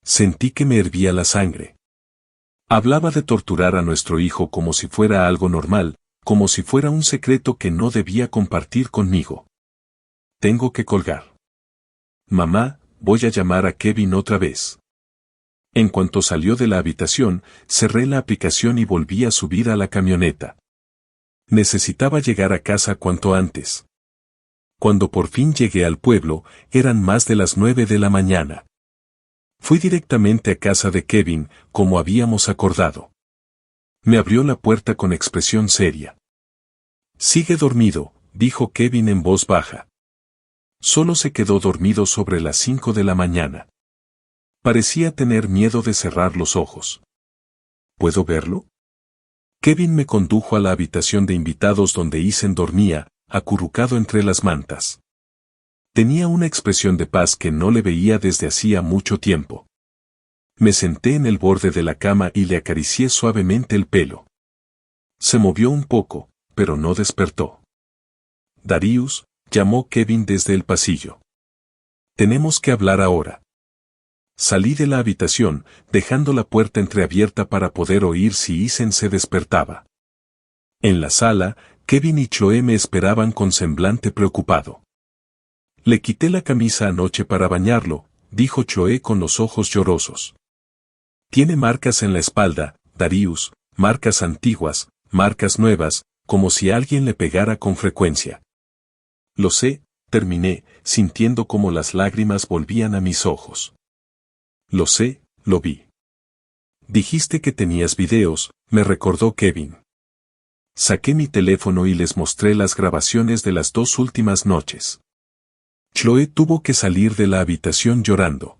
Sentí que me hervía la sangre. Hablaba de torturar a nuestro hijo como si fuera algo normal, como si fuera un secreto que no debía compartir conmigo. Tengo que colgar. Mamá, voy a llamar a Kevin otra vez. En cuanto salió de la habitación, cerré la aplicación y volví a subir a la camioneta. Necesitaba llegar a casa cuanto antes. Cuando por fin llegué al pueblo, eran más de las 9 de la mañana. Fui directamente a casa de Kevin, como habíamos acordado. Me abrió la puerta con expresión seria. Sigue dormido, dijo Kevin en voz baja. Solo se quedó dormido sobre las 5 de la mañana. Parecía tener miedo de cerrar los ojos. ¿Puedo verlo? Kevin me condujo a la habitación de invitados donde Isen dormía, acurrucado entre las mantas. Tenía una expresión de paz que no le veía desde hacía mucho tiempo. Me senté en el borde de la cama y le acaricié suavemente el pelo. Se movió un poco, pero no despertó. Darius, llamó Kevin desde el pasillo. Tenemos que hablar ahora. Salí de la habitación, dejando la puerta entreabierta para poder oír si Isen se despertaba. En la sala, Kevin y Choe me esperaban con semblante preocupado. Le quité la camisa anoche para bañarlo, dijo Choe con los ojos llorosos. Tiene marcas en la espalda, Darius, marcas antiguas, marcas nuevas, como si alguien le pegara con frecuencia. Lo sé, terminé, sintiendo como las lágrimas volvían a mis ojos. Lo sé, lo vi. Dijiste que tenías videos, me recordó Kevin. Saqué mi teléfono y les mostré las grabaciones de las 2 últimas noches. Chloe tuvo que salir de la habitación llorando.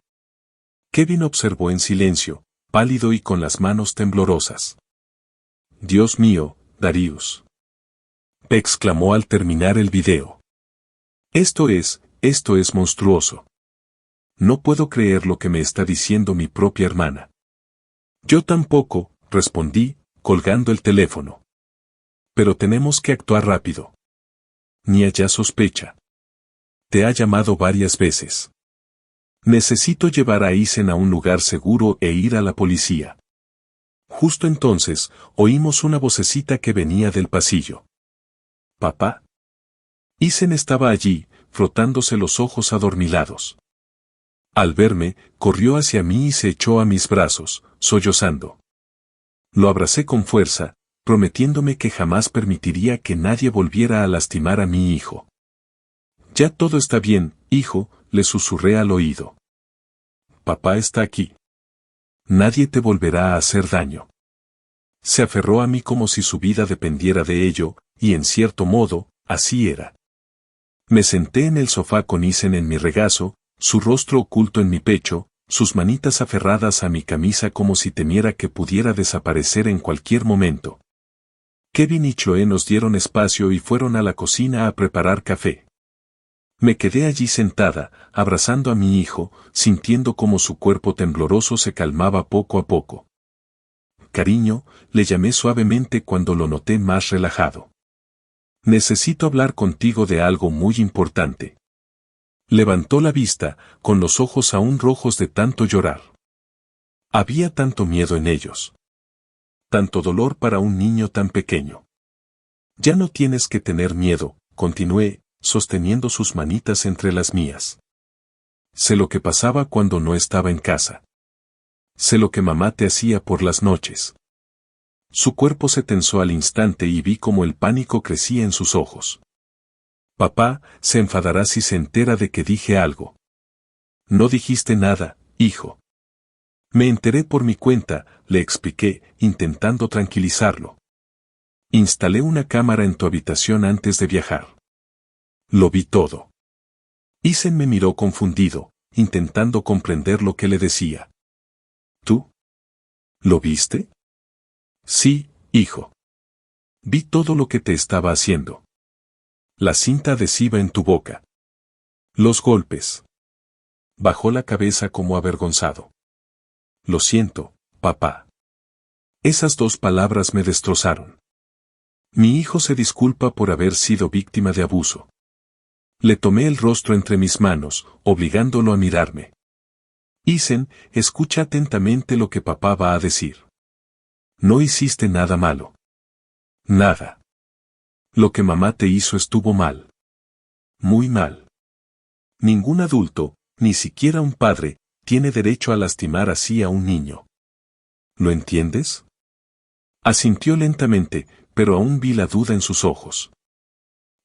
Kevin observó en silencio, pálido y con las manos temblorosas. Dios mío, Darius. Exclamó al terminar el video. Esto es monstruoso. No puedo creer lo que me está diciendo mi propia hermana. Yo tampoco, respondí, colgando el teléfono. Pero tenemos que actuar rápido. Nia ya sospecha. Te ha llamado varias veces. Necesito llevar a Isen a un lugar seguro e ir a la policía. Justo entonces, oímos una vocecita que venía del pasillo. ¿Papá? Isen estaba allí, frotándose los ojos adormilados. Al verme, corrió hacia mí y se echó a mis brazos, sollozando. Lo abracé con fuerza, prometiéndome que jamás permitiría que nadie volviera a lastimar a mi hijo. Ya todo está bien, hijo, le susurré al oído. Papá está aquí. Nadie te volverá a hacer daño. Se aferró a mí como si su vida dependiera de ello, y en cierto modo, así era. Me senté en el sofá con Isen en mi regazo, su rostro oculto en mi pecho, sus manitas aferradas a mi camisa como si temiera que pudiera desaparecer en cualquier momento. Kevin y Chloe nos dieron espacio y fueron a la cocina a preparar café. Me quedé allí sentada, abrazando a mi hijo, sintiendo como su cuerpo tembloroso se calmaba poco a poco. Cariño, le llamé suavemente cuando lo noté más relajado. Necesito hablar contigo de algo muy importante. Levantó la vista, con los ojos aún rojos de tanto llorar. Había tanto miedo en ellos. Tanto dolor para un niño tan pequeño. Ya no tienes que tener miedo, continué, sosteniendo sus manitas entre las mías. Sé lo que pasaba cuando no estaba en casa. Sé lo que mamá te hacía por las noches. Su cuerpo se tensó al instante y vi cómo el pánico crecía en sus ojos. Papá se enfadará si se entera de que dije algo. No dijiste nada, hijo. Me enteré por mi cuenta, le expliqué, intentando tranquilizarlo. Instalé una cámara en tu habitación antes de viajar. Lo vi todo. Isen me miró confundido, intentando comprender lo que le decía. ¿Tú? ¿Lo viste? Sí, hijo. Vi todo lo que te estaba haciendo. La cinta adhesiva en tu boca. Los golpes. Bajó la cabeza como avergonzado. Lo siento, papá. Esas dos palabras me destrozaron. Mi hijo se disculpa por haber sido víctima de abuso. Le tomé el rostro entre mis manos, obligándolo a mirarme. Isen, escucha atentamente lo que papá va a decir. No hiciste nada malo. Nada. Lo que mamá te hizo estuvo mal. Muy mal. Ningún adulto, ni siquiera un padre, tiene derecho a lastimar así a un niño. ¿Lo entiendes? Asintió lentamente, pero aún vi la duda en sus ojos.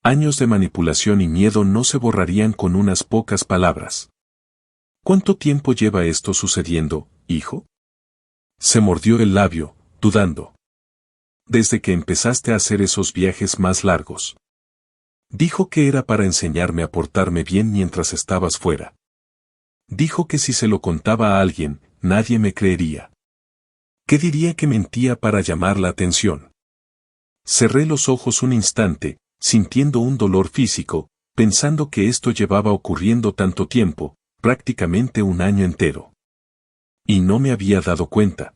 Años de manipulación y miedo no se borrarían con unas pocas palabras. ¿Cuánto tiempo lleva esto sucediendo, hijo? Se mordió el labio, dudando. Desde que empezaste a hacer esos viajes más largos. Dijo que era para enseñarme a portarme bien mientras estabas fuera. Dijo que si se lo contaba a alguien, nadie me creería. ¿Qué diría que mentía para llamar la atención? Cerré los ojos un instante, sintiendo un dolor físico, pensando que esto llevaba ocurriendo tanto tiempo, prácticamente un año entero. Y no me había dado cuenta.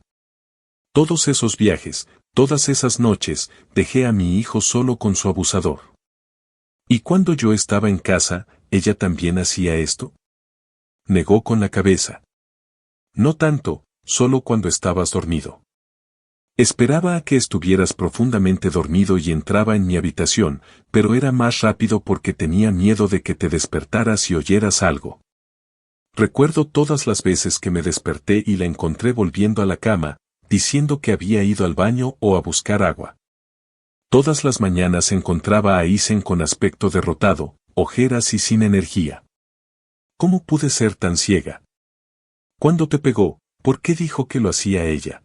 Todos esos viajes, todas esas noches, dejé a mi hijo solo con su abusador. ¿Y cuando yo estaba en casa, ella también hacía esto? Negó con la cabeza. No tanto, solo cuando estabas dormido. Esperaba a que estuvieras profundamente dormido y entraba en mi habitación, pero era más rápido porque tenía miedo de que te despertaras y oyeras algo. Recuerdo todas las veces que me desperté y la encontré volviendo a la cama, diciendo que había ido al baño o a buscar agua. Todas las mañanas encontraba a Isen con aspecto derrotado, ojeras y sin energía. ¿Cómo pude ser tan ciega? ¿Cuándo te pegó? ¿Por qué dijo que lo hacía ella?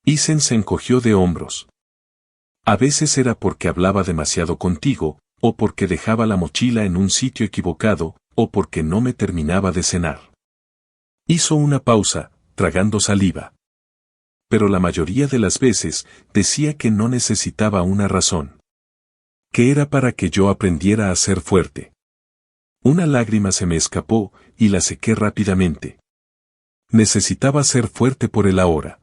Isen se encogió de hombros. A veces era porque hablaba demasiado contigo, o porque dejaba la mochila en un sitio equivocado, o porque no me terminaba de cenar. Hizo una pausa, tragando saliva. Pero la mayoría de las veces decía que no necesitaba una razón. Que era para que yo aprendiera a ser fuerte. Una lágrima se me escapó y la sequé rápidamente. Necesitaba ser fuerte por el ahora.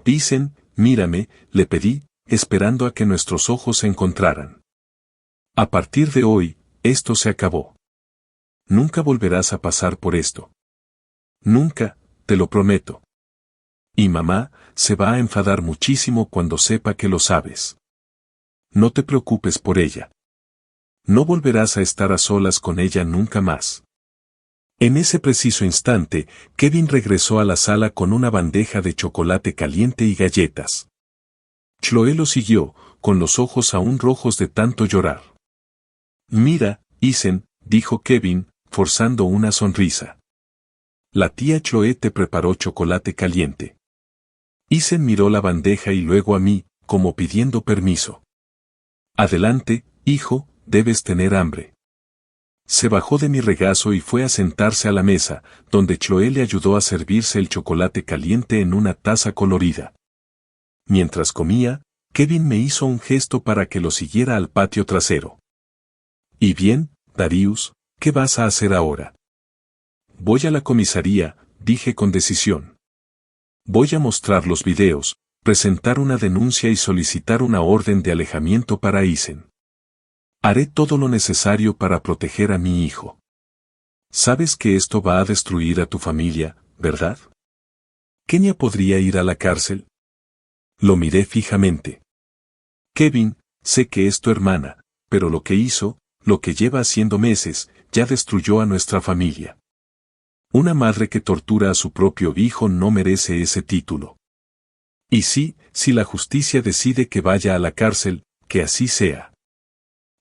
Dicen, mírame, le pedí, esperando a que nuestros ojos se encontraran. A partir de hoy, esto se acabó. Nunca volverás a pasar por esto. Nunca, te lo prometo. Y mamá se va a enfadar muchísimo cuando sepa que lo sabes. No te preocupes por ella. No volverás a estar a solas con ella nunca más. En ese preciso instante, Kevin regresó a la sala con una bandeja de chocolate caliente y galletas. Chloe lo siguió, con los ojos aún rojos de tanto llorar. Mira, Isen, dijo Kevin, forzando una sonrisa. La tía Chloe te preparó chocolate caliente. Isen miró la bandeja y luego a mí, como pidiendo permiso. Adelante, hijo, debes tener hambre. Se bajó de mi regazo y fue a sentarse a la mesa, donde Chloe le ayudó a servirse el chocolate caliente en una taza colorida. Mientras comía, Kevin me hizo un gesto para que lo siguiera al patio trasero. Y bien, Darius, ¿qué vas a hacer ahora? Voy a la comisaría, dije con decisión. Voy a mostrar los videos, presentar una denuncia y solicitar una orden de alejamiento para Isen. Haré todo lo necesario para proteger a mi hijo. Sabes que esto va a destruir a tu familia, ¿verdad? ¿Kenia podría ir a la cárcel? Lo miré fijamente. Kevin, sé que es tu hermana, pero lo que hizo, lo que lleva haciendo meses, ya destruyó a nuestra familia. Una madre que tortura a su propio hijo no merece ese título. Y sí, si la justicia decide que vaya a la cárcel, que así sea.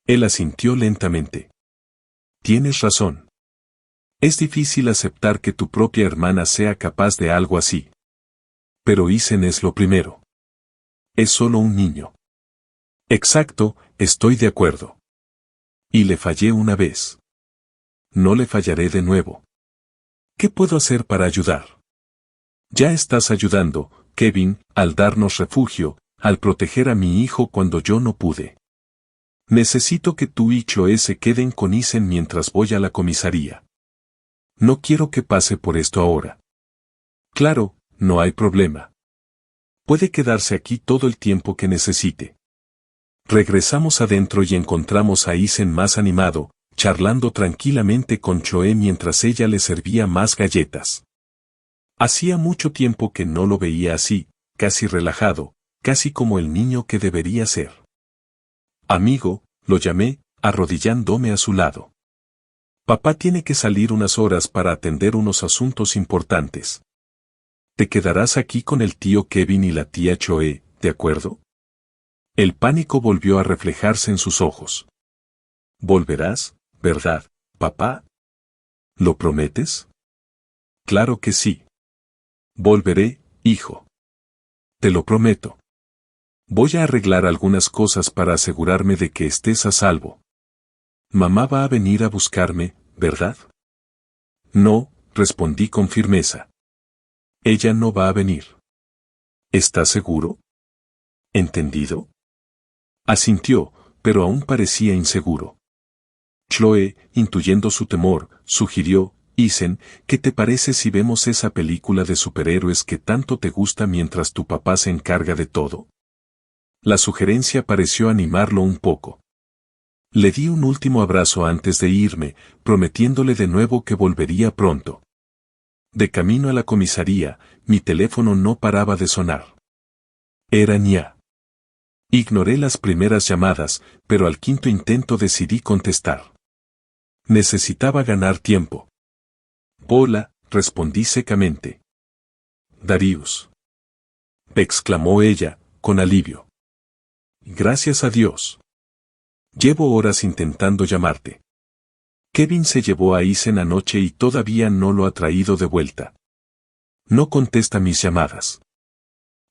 Él asintió lentamente. Tienes razón. Es difícil aceptar que tu propia hermana sea capaz de algo así. Pero Isen es lo primero. Es solo un niño. Exacto, estoy de acuerdo. Y le fallé una vez. No le fallaré de nuevo. ¿Qué puedo hacer para ayudar? Ya estás ayudando, Kevin, al darnos refugio, al proteger a mi hijo cuando yo no pude. Necesito que tú y Chloe se queden con Isen mientras voy a la comisaría. No quiero que pase por esto ahora. Claro, no hay problema. Puede quedarse aquí todo el tiempo que necesite. Regresamos adentro y encontramos a Isen más animado, charlando tranquilamente con Chloe mientras ella le servía más galletas. Hacía mucho tiempo que no lo veía así, casi relajado, casi como el niño que debería ser. Amigo, lo llamé, arrodillándome a su lado. Papá tiene que salir unas horas para atender unos asuntos importantes. Te quedarás aquí con el tío Kevin y la tía Chloe, ¿de acuerdo? El pánico volvió a reflejarse en sus ojos. ¿Volverás, verdad, papá? ¿Lo prometes? Claro que sí. Volveré, hijo. Te lo prometo. Voy a arreglar algunas cosas para asegurarme de que estés a salvo. Mamá va a venir a buscarme, ¿verdad? No, respondí con firmeza. Ella no va a venir. ¿Estás seguro? ¿Entendido? Asintió, pero aún parecía inseguro. Chloe, intuyendo su temor, sugirió, Isen, ¿qué te parece si vemos esa película de superhéroes que tanto te gusta mientras tu papá se encarga de todo? La sugerencia pareció animarlo un poco. Le di un último abrazo antes de irme, prometiéndole de nuevo que volvería pronto. De camino a la comisaría, mi teléfono no paraba de sonar. Era Nia. Ignoré las primeras llamadas, pero al quinto intento decidí contestar. Necesitaba ganar tiempo. Hola, respondí secamente. Darius. Exclamó ella, con alivio. Gracias a Dios. Llevo horas intentando llamarte. Kevin se llevó a Isen anoche y todavía no lo ha traído de vuelta. No contesta mis llamadas.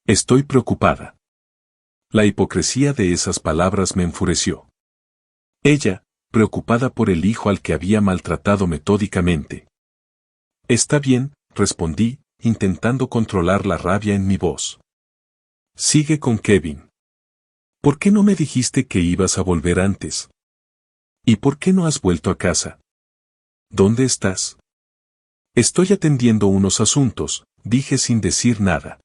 Estoy preocupada. La hipocresía de esas palabras me enfureció. Ella, preocupada por el hijo al que había maltratado metódicamente. Está bien, respondí, intentando controlar la rabia en mi voz. Sigue con Kevin. ¿Por qué no me dijiste que ibas a volver antes? ¿Y por qué no has vuelto a casa? ¿Dónde estás? Estoy atendiendo unos asuntos, dije sin decir nada.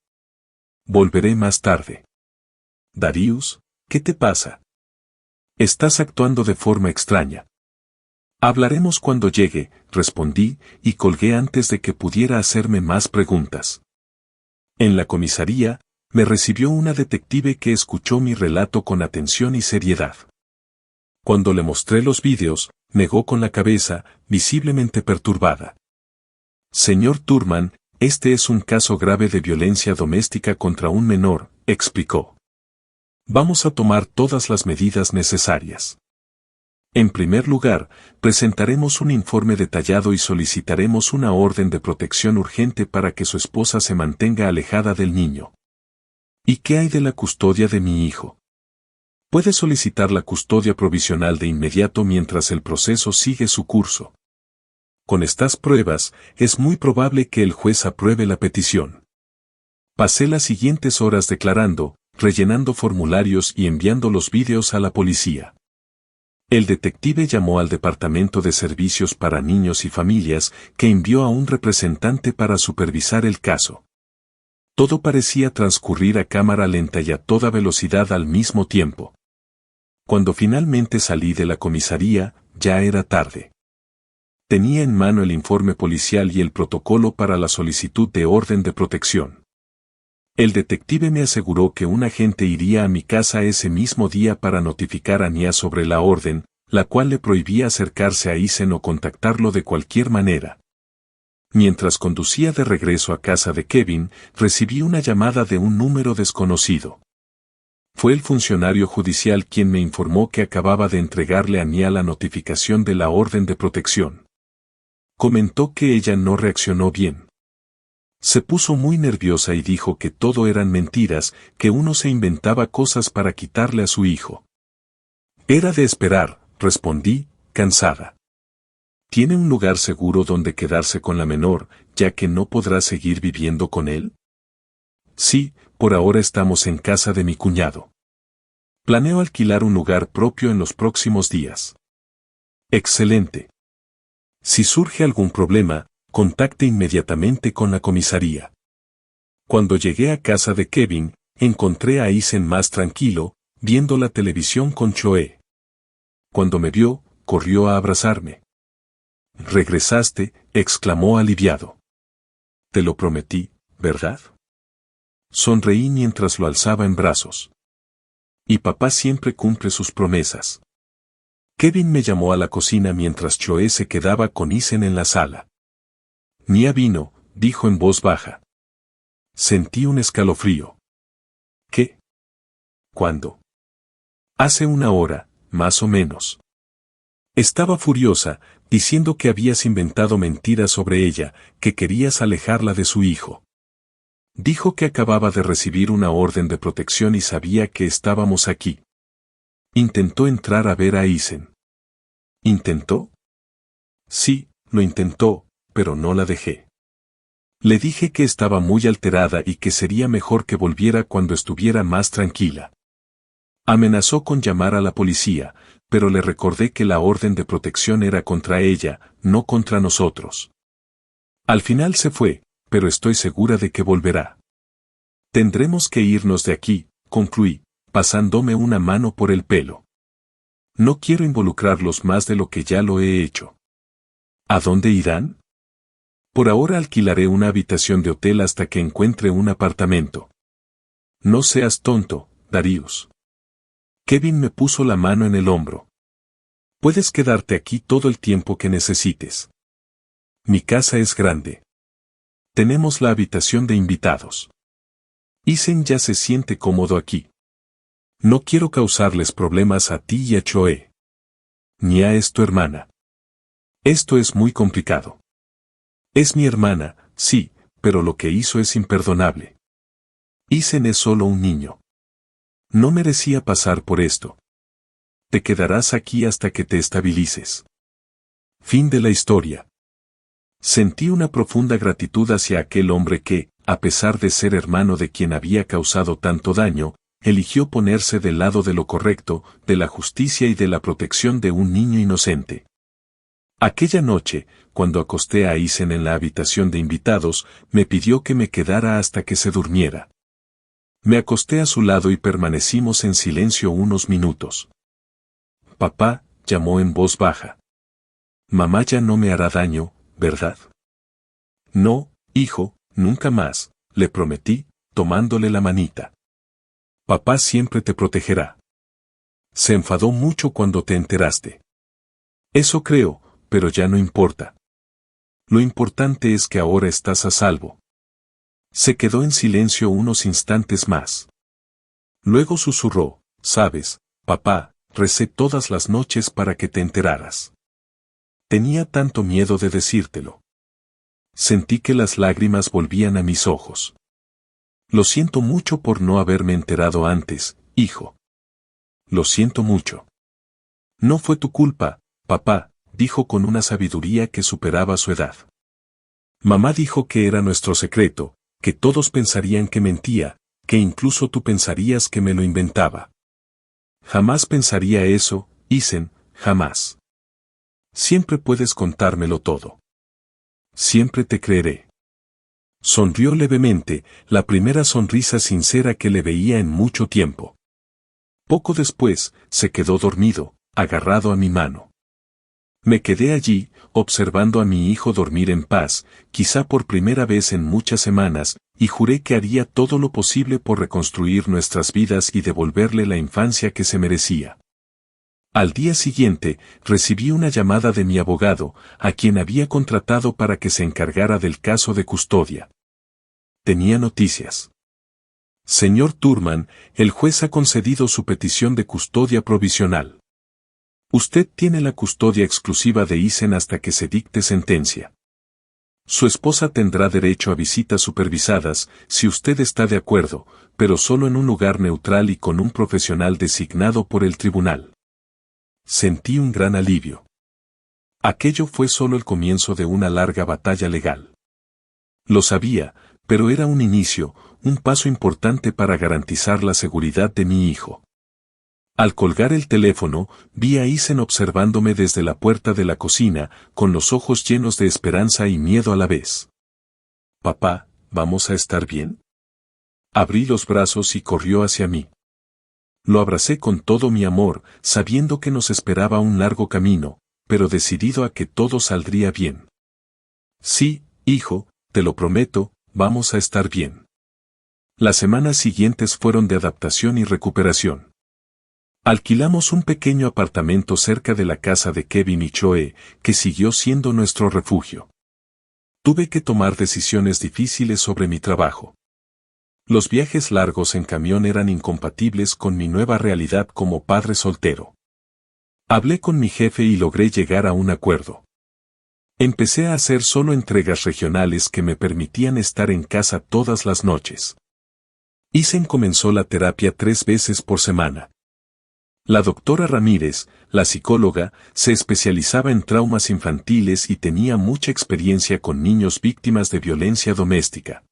Volveré más tarde. Darius, ¿qué te pasa? Estás actuando de forma extraña. Hablaremos cuando llegue, respondí, y colgué antes de que pudiera hacerme más preguntas. En la comisaría, me recibió una detective que escuchó mi relato con atención y seriedad. Cuando le mostré los vídeos, negó con la cabeza, visiblemente perturbada. Señor Thurman, este es un caso grave de violencia doméstica contra un menor, explicó. Vamos a tomar todas las medidas necesarias. En primer lugar, presentaremos un informe detallado y solicitaremos una orden de protección urgente para que su esposa se mantenga alejada del niño. ¿Y qué hay de la custodia de mi hijo? Puede solicitar la custodia provisional de inmediato mientras el proceso sigue su curso. Con estas pruebas, es muy probable que el juez apruebe la petición. Pasé las siguientes horas declarando, rellenando formularios y enviando los vídeos a la policía. El detective llamó al Departamento de Servicios para Niños y Familias, que envió a un representante para supervisar el caso. Todo parecía transcurrir a cámara lenta y a toda velocidad al mismo tiempo. Cuando finalmente salí de la comisaría, ya era tarde. Tenía en mano el informe policial y el protocolo para la solicitud de orden de protección. El detective me aseguró que un agente iría a mi casa ese mismo día para notificar a Nia sobre la orden, la cual le prohibía acercarse a Eisen o contactarlo de cualquier manera. Mientras conducía de regreso a casa de Kevin, recibí una llamada de un número desconocido. Fue el funcionario judicial quien me informó que acababa de entregarle a Nia la notificación de la orden de protección. Comentó que ella no reaccionó bien. Se puso muy nerviosa y dijo que todo eran mentiras, que uno se inventaba cosas para quitarle a su hijo. Era de esperar, respondí, cansada. ¿Tiene un lugar seguro donde quedarse con la menor, ya que no podrá seguir viviendo con él? Sí, por ahora estamos en casa de mi cuñado. Planeo alquilar un lugar propio en los próximos días. Excelente. Si surge algún problema, contacte inmediatamente con la comisaría. Cuando llegué a casa de Kevin, encontré a Eisen más tranquilo, viendo la televisión con Choe. Cuando me vio, corrió a abrazarme. «Regresaste», exclamó aliviado. «Te lo prometí, ¿verdad?» Sonreí mientras lo alzaba en brazos. Y papá siempre cumple sus promesas. Kevin me llamó a la cocina mientras Choe se quedaba con Eisen en la sala. Nia vino, dijo en voz baja. Sentí un escalofrío. ¿Qué? ¿Cuándo? Hace una hora, más o menos. Estaba furiosa, diciendo que habías inventado mentiras sobre ella, que querías alejarla de su hijo. Dijo que acababa de recibir una orden de protección y sabía que estábamos aquí. Intentó entrar a ver a Eisen. ¿Intentó? Sí, lo intentó, pero no la dejé. Le dije que estaba muy alterada y que sería mejor que volviera cuando estuviera más tranquila. Amenazó con llamar a la policía, pero le recordé que la orden de protección era contra ella, no contra nosotros. Al final se fue, pero estoy segura de que volverá. Tendremos que irnos de aquí, concluí, pasándome una mano por el pelo. No quiero involucrarlos más de lo que ya lo he hecho. ¿A dónde irán? Por ahora alquilaré una habitación de hotel hasta que encuentre un apartamento. No seas tonto, Darius. Kevin me puso la mano en el hombro. Puedes quedarte aquí todo el tiempo que necesites. Mi casa es grande. Tenemos la habitación de invitados. Eisen ya se siente cómodo aquí. No quiero causarles problemas a ti y a Choe. Nia es tu hermana. Esto es muy complicado. Es mi hermana, sí, pero lo que hizo es imperdonable. Eisen es solo un niño. No merecía pasar por esto. Te quedarás aquí hasta que te estabilices. Fin de la historia. Sentí una profunda gratitud hacia aquel hombre que, a pesar de ser hermano de quien había causado tanto daño, eligió ponerse del lado de lo correcto, de la justicia y de la protección de un niño inocente. Aquella noche, cuando acosté a Aizen en la habitación de invitados, me pidió que me quedara hasta que se durmiera. Me acosté a su lado y permanecimos en silencio unos minutos. Papá, llamó en voz baja. Mamá ya no me hará daño, ¿verdad? No, hijo, nunca más, le prometí, tomándole la manita. Papá siempre te protegerá. Se enfadó mucho cuando te enteraste. Eso creo, pero ya no importa. Lo importante es que ahora estás a salvo. Se quedó en silencio unos instantes más. Luego susurró, sabes, papá, recé todas las noches para que te enteraras. Tenía tanto miedo de decírtelo. Sentí que las lágrimas volvían a mis ojos. Lo siento mucho por no haberme enterado antes, hijo. Lo siento mucho. No fue tu culpa, papá, dijo con una sabiduría que superaba su edad. Mamá dijo que era nuestro secreto, que todos pensarían que mentía, que incluso tú pensarías que me lo inventaba. Jamás pensaría eso, Aizen, jamás. Siempre puedes contármelo todo. Siempre te creeré. Sonrió levemente, la primera sonrisa sincera que le veía en mucho tiempo. Poco después, se quedó dormido, agarrado a mi mano. Me quedé allí, observando a mi hijo dormir en paz, quizá por primera vez en muchas semanas, y juré que haría todo lo posible por reconstruir nuestras vidas y devolverle la infancia que se merecía. Al día siguiente, recibí una llamada de mi abogado, a quien había contratado para que se encargara del caso de custodia. Tenía noticias. Señor Turman, el juez ha concedido su petición de custodia provisional. Usted tiene la custodia exclusiva de Aizen hasta que se dicte sentencia. Su esposa tendrá derecho a visitas supervisadas, si usted está de acuerdo, pero solo en un lugar neutral y con un profesional designado por el tribunal. Sentí un gran alivio. Aquello fue solo el comienzo de una larga batalla legal. Lo sabía, pero era un inicio, un paso importante para garantizar la seguridad de mi hijo. Al colgar el teléfono, vi a Aizen observándome desde la puerta de la cocina, con los ojos llenos de esperanza y miedo a la vez. Papá, ¿vamos a estar bien? Abrí los brazos y corrió hacia mí. Lo abracé con todo mi amor, sabiendo que nos esperaba un largo camino, pero decidido a que todo saldría bien. Sí, hijo, te lo prometo, vamos a estar bien. Las semanas siguientes fueron de adaptación y recuperación. Alquilamos un pequeño apartamento cerca de la casa de Kevin y Choe, que siguió siendo nuestro refugio. Tuve que tomar decisiones difíciles sobre mi trabajo. Los viajes largos en camión eran incompatibles con mi nueva realidad como padre soltero. Hablé con mi jefe y logré llegar a un acuerdo. Empecé a hacer solo entregas regionales que me permitían estar en casa todas las noches. Aizen comenzó la terapia 3 veces por semana. La doctora Ramírez, la psicóloga, se especializaba en traumas infantiles y tenía mucha experiencia con niños víctimas de violencia doméstica.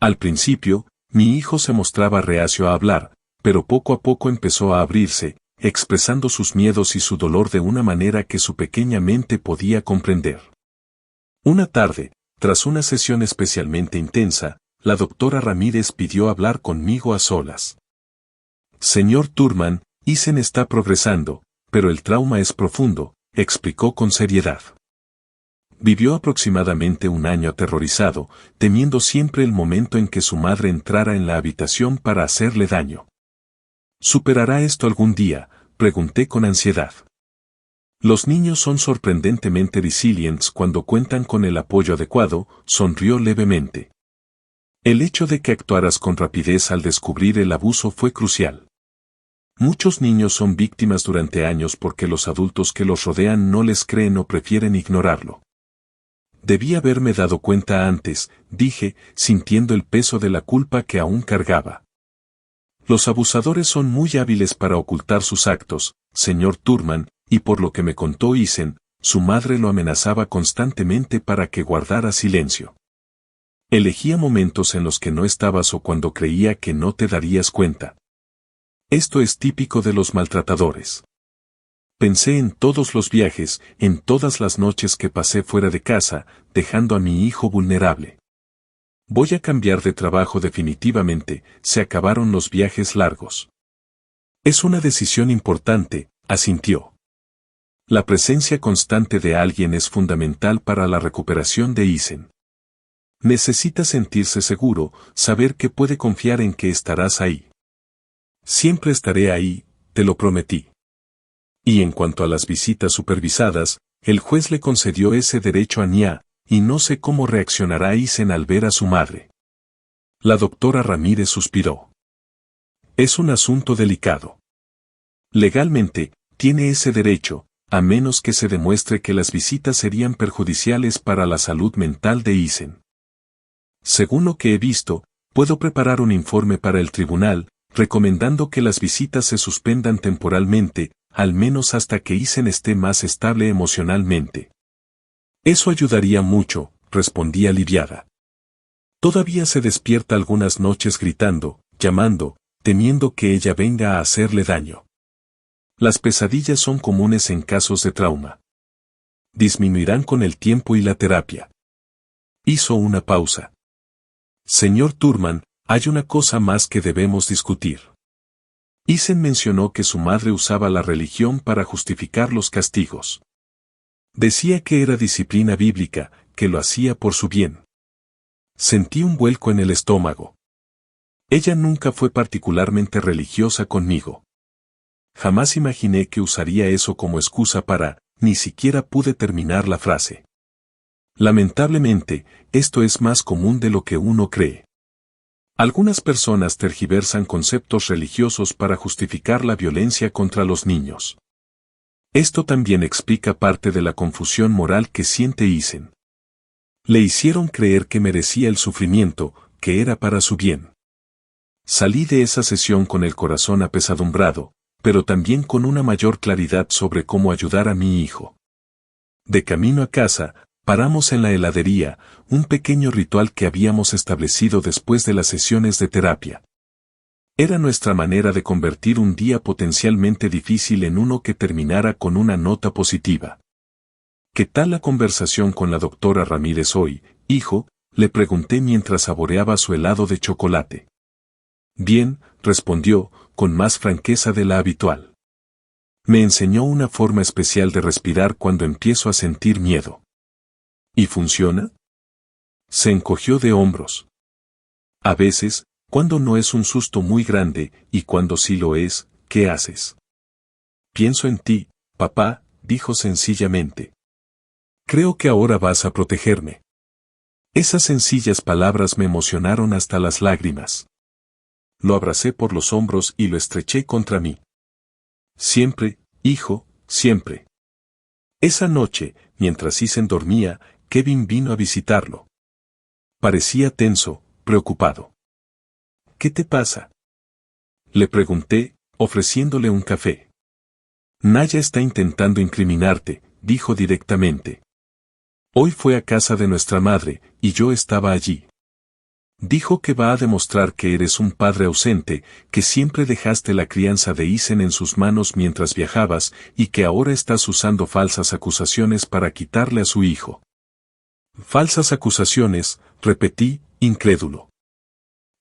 Al principio, mi hijo se mostraba reacio a hablar, pero poco a poco empezó a abrirse, expresando sus miedos y su dolor de una manera que su pequeña mente podía comprender. Una tarde, tras una sesión especialmente intensa, la doctora Ramírez pidió hablar conmigo a solas. Señor Turman, Aizen está progresando, pero el trauma es profundo, explicó con seriedad. Vivió aproximadamente un año aterrorizado, temiendo siempre el momento en que su madre entrara en la habitación para hacerle daño. ¿Superará esto algún día?, pregunté con ansiedad. Los niños son sorprendentemente resilientes cuando cuentan con el apoyo adecuado, sonrió levemente. El hecho de que actuaras con rapidez al descubrir el abuso fue crucial. Muchos niños son víctimas durante años porque los adultos que los rodean no les creen o prefieren ignorarlo. Debí haberme dado cuenta antes, dije, sintiendo el peso de la culpa que aún cargaba. Los abusadores son muy hábiles para ocultar sus actos, señor Turman, y por lo que me contó Aizen, su madre lo amenazaba constantemente para que guardara silencio. Elegía momentos en los que no estabas o cuando creía que no te darías cuenta. Esto es típico de los maltratadores. Pensé en todos los viajes, en todas las noches que pasé fuera de casa, dejando a mi hijo vulnerable. Voy a cambiar de trabajo definitivamente, se acabaron los viajes largos. Es una decisión importante, asintió. La presencia constante de alguien es fundamental para la recuperación de Isen. Necesita sentirse seguro, saber que puede confiar en que estarás ahí. Siempre estaré ahí, te lo prometí. Y en cuanto a las visitas supervisadas, el juez le concedió ese derecho a Nia, y no sé cómo reaccionará Isen al ver a su madre. La doctora Ramírez suspiró. Es un asunto delicado. Legalmente, tiene ese derecho, a menos que se demuestre que las visitas serían perjudiciales para la salud mental de Isen. Según lo que he visto, puedo preparar un informe para el tribunal, recomendando que las visitas se suspendan temporalmente, al menos hasta que Isen esté más estable emocionalmente. Eso ayudaría mucho, respondí aliviada. Todavía se despierta algunas noches gritando, llamando, temiendo que ella venga a hacerle daño. Las pesadillas son comunes en casos de trauma. Disminuirán con el tiempo y la terapia. Hizo una pausa. Señor Thurman, hay una cosa más que debemos discutir. Isen mencionó que su madre usaba la religión para justificar los castigos. Decía que era disciplina bíblica, que lo hacía por su bien. Sentí un vuelco en el estómago. Ella nunca fue particularmente religiosa conmigo. Jamás imaginé que usaría eso como excusa para, ni siquiera pude terminar la frase. Lamentablemente, esto es más común de lo que uno cree. Algunas personas tergiversan conceptos religiosos para justificar la violencia contra los niños. Esto también explica parte de la confusión moral que siente Isen. Le hicieron creer que merecía el sufrimiento, que era para su bien. Salí de esa sesión con el corazón apesadumbrado, pero también con una mayor claridad sobre cómo ayudar a mi hijo. De camino a casa, paramos en la heladería, un pequeño ritual que habíamos establecido después de las sesiones de terapia. Era nuestra manera de convertir un día potencialmente difícil en uno que terminara con una nota positiva. ¿Qué tal la conversación con la doctora Ramírez hoy, hijo?, le pregunté mientras saboreaba su helado de chocolate. Bien, respondió, con más franqueza de la habitual. Me enseñó una forma especial de respirar cuando empiezo a sentir miedo. ¿Y funciona? Se encogió de hombros. A veces, cuando no es un susto muy grande, y cuando sí lo es, ¿qué haces? Pienso en ti, papá, dijo sencillamente. Creo que ahora vas a protegerme. Esas sencillas palabras me emocionaron hasta las lágrimas. Lo abracé por los hombros y lo estreché contra mí. Siempre, hijo, siempre. Esa noche, mientras Isen dormía, Kevin vino a visitarlo. Parecía tenso, preocupado. ¿Qué te pasa?, le pregunté, ofreciéndole un café. Naya está intentando incriminarte, dijo directamente. Hoy fue a casa de nuestra madre, y yo estaba allí. Dijo que va a demostrar que eres un padre ausente, que siempre dejaste la crianza de Isen en sus manos mientras viajabas, y que ahora estás usando falsas acusaciones para quitarle a su hijo. Falsas acusaciones, repetí, incrédulo.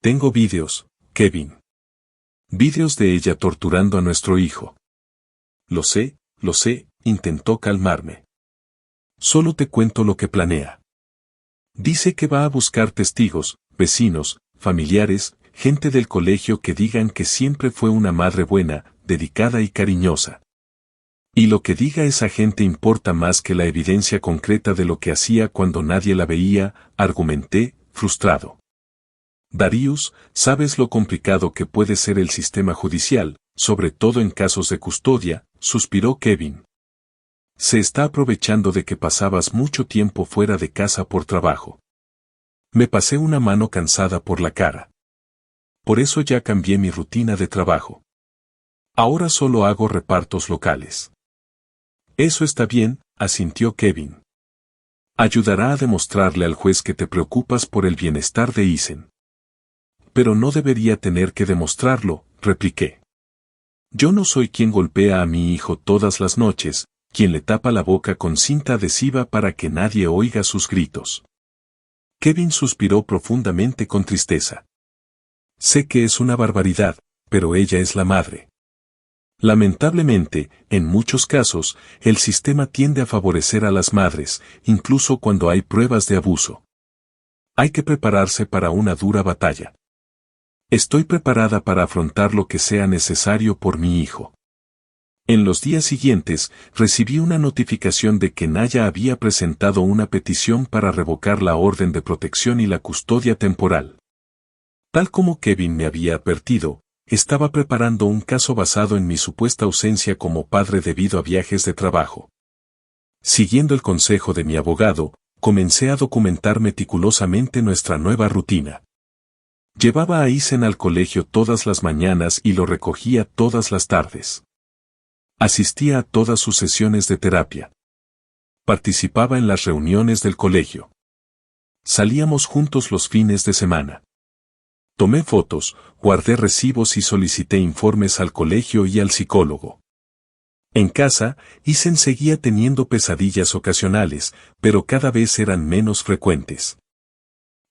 Tengo vídeos, Kevin. Vídeos de ella torturando a nuestro hijo. Lo sé, intentó calmarme. Solo te cuento lo que planea. Dice que va a buscar testigos, vecinos, familiares, gente del colegio que digan que siempre fue una madre buena, dedicada y cariñosa. Y lo que diga esa gente importa más que la evidencia concreta de lo que hacía cuando nadie la veía, argumenté, frustrado. Darius, sabes lo complicado que puede ser el sistema judicial, sobre todo en casos de custodia, suspiró Kevin. Se está aprovechando de que pasabas mucho tiempo fuera de casa por trabajo. Me pasé una mano cansada por la cara. Por eso ya cambié mi rutina de trabajo. Ahora solo hago repartos locales. Eso está bien, asintió Kevin. Ayudará a demostrarle al juez que te preocupas por el bienestar de Isen. Pero no debería tener que demostrarlo, repliqué. Yo no soy quien golpea a mi hijo todas las noches, quien le tapa la boca con cinta adhesiva para que nadie oiga sus gritos. Kevin suspiró profundamente con tristeza. Sé que es una barbaridad, pero ella es la madre. Lamentablemente, en muchos casos, el sistema tiende a favorecer a las madres, incluso cuando hay pruebas de abuso. Hay que prepararse para una dura batalla. Estoy preparada para afrontar lo que sea necesario por mi hijo. En los días siguientes, recibí una notificación de que Naya había presentado una petición para revocar la orden de protección y la custodia temporal. Tal como Kevin me había advertido, estaba preparando un caso basado en mi supuesta ausencia como padre debido a viajes de trabajo. Siguiendo el consejo de mi abogado, comencé a documentar meticulosamente nuestra nueva rutina. Llevaba a Isen al colegio todas las mañanas y lo recogía todas las tardes. Asistía a todas sus sesiones de terapia. Participaba en las reuniones del colegio. Salíamos juntos los fines de semana. Tomé fotos, guardé recibos y solicité informes al colegio y al psicólogo. En casa, Isen seguía teniendo pesadillas ocasionales, pero cada vez eran menos frecuentes.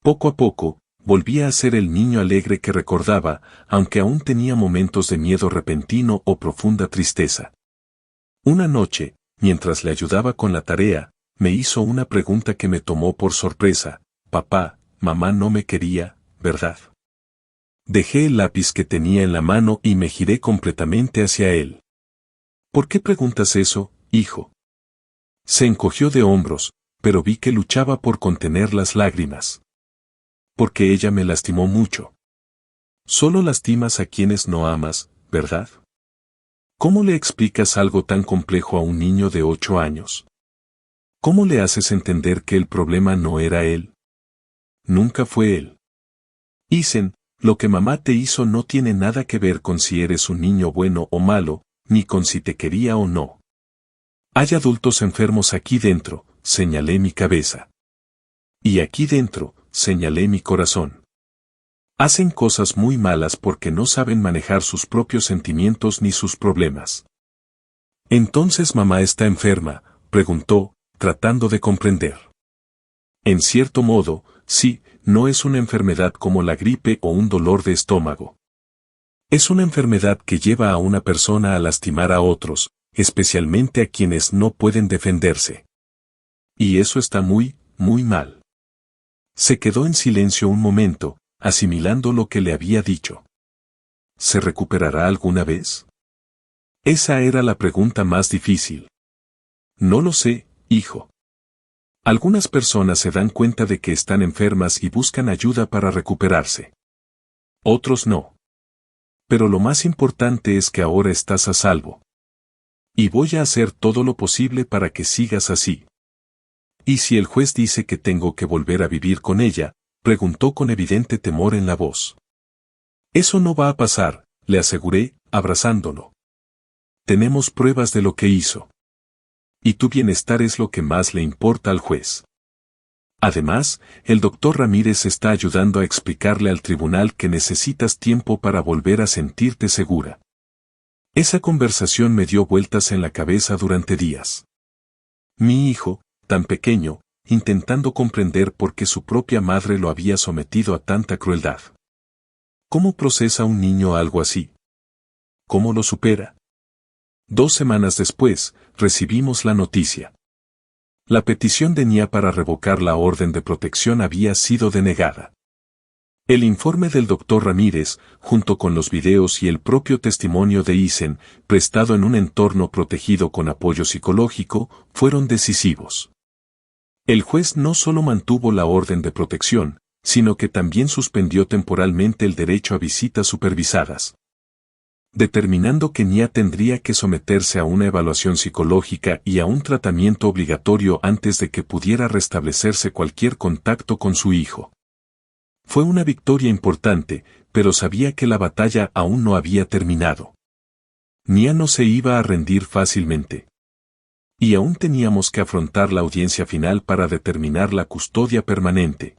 Poco a poco, volvía a ser el niño alegre que recordaba, aunque aún tenía momentos de miedo repentino o profunda tristeza. Una noche, mientras le ayudaba con la tarea, me hizo una pregunta que me tomó por sorpresa. Papá, mamá no me quería, ¿verdad? Dejé el lápiz que tenía en la mano y me giré completamente hacia él. ¿Por qué preguntas eso, hijo? Se encogió de hombros, pero vi que luchaba por contener las lágrimas. Porque ella me lastimó mucho. Solo lastimas a quienes no amas, ¿verdad? ¿Cómo le explicas algo tan complejo a un niño de 8 años? ¿Cómo le haces entender que el problema no era él? Nunca fue él. Isen, lo que mamá te hizo no tiene nada que ver con si eres un niño bueno o malo, ni con si te quería o no. Hay adultos enfermos aquí dentro, señalé mi cabeza. Y aquí dentro, señalé mi corazón. Hacen cosas muy malas porque no saben manejar sus propios sentimientos ni sus problemas. ¿Entonces mamá está enferma?, preguntó, tratando de comprender. En cierto modo, sí, no es una enfermedad como la gripe o un dolor de estómago. Es una enfermedad que lleva a una persona a lastimar a otros, especialmente a quienes no pueden defenderse. Y eso está muy, muy mal. Se quedó en silencio un momento, asimilando lo que le había dicho. ¿Se recuperará alguna vez? Esa era la pregunta más difícil. No lo sé, hijo. Algunas personas se dan cuenta de que están enfermas y buscan ayuda para recuperarse. Otros no. Pero lo más importante es que ahora estás a salvo. Y voy a hacer todo lo posible para que sigas así. ¿Y si el juez dice que tengo que volver a vivir con ella?, preguntó con evidente temor en la voz. Eso no va a pasar, le aseguré, abrazándolo. Tenemos pruebas de lo que hizo. Y tu bienestar es lo que más le importa al juez. Además, el doctor Ramírez está ayudando a explicarle al tribunal que necesitas tiempo para volver a sentirte segura. Esa conversación me dio vueltas en la cabeza durante días. Mi hijo, tan pequeño, intentando comprender por qué su propia madre lo había sometido a tanta crueldad. ¿Cómo procesa un niño algo así? ¿Cómo lo supera? 2 semanas después, recibimos la noticia. La petición de Nia para revocar la orden de protección había sido denegada. El informe del doctor Ramírez, junto con los videos y el propio testimonio de Isen, prestado en un entorno protegido con apoyo psicológico, fueron decisivos. El juez no solo mantuvo la orden de protección, sino que también suspendió temporalmente el derecho a visitas supervisadas, determinando que Nia tendría que someterse a una evaluación psicológica y a un tratamiento obligatorio antes de que pudiera restablecerse cualquier contacto con su hijo. Fue una victoria importante, pero sabía que la batalla aún no había terminado. Nia no se iba a rendir fácilmente. Y aún teníamos que afrontar la audiencia final para determinar la custodia permanente.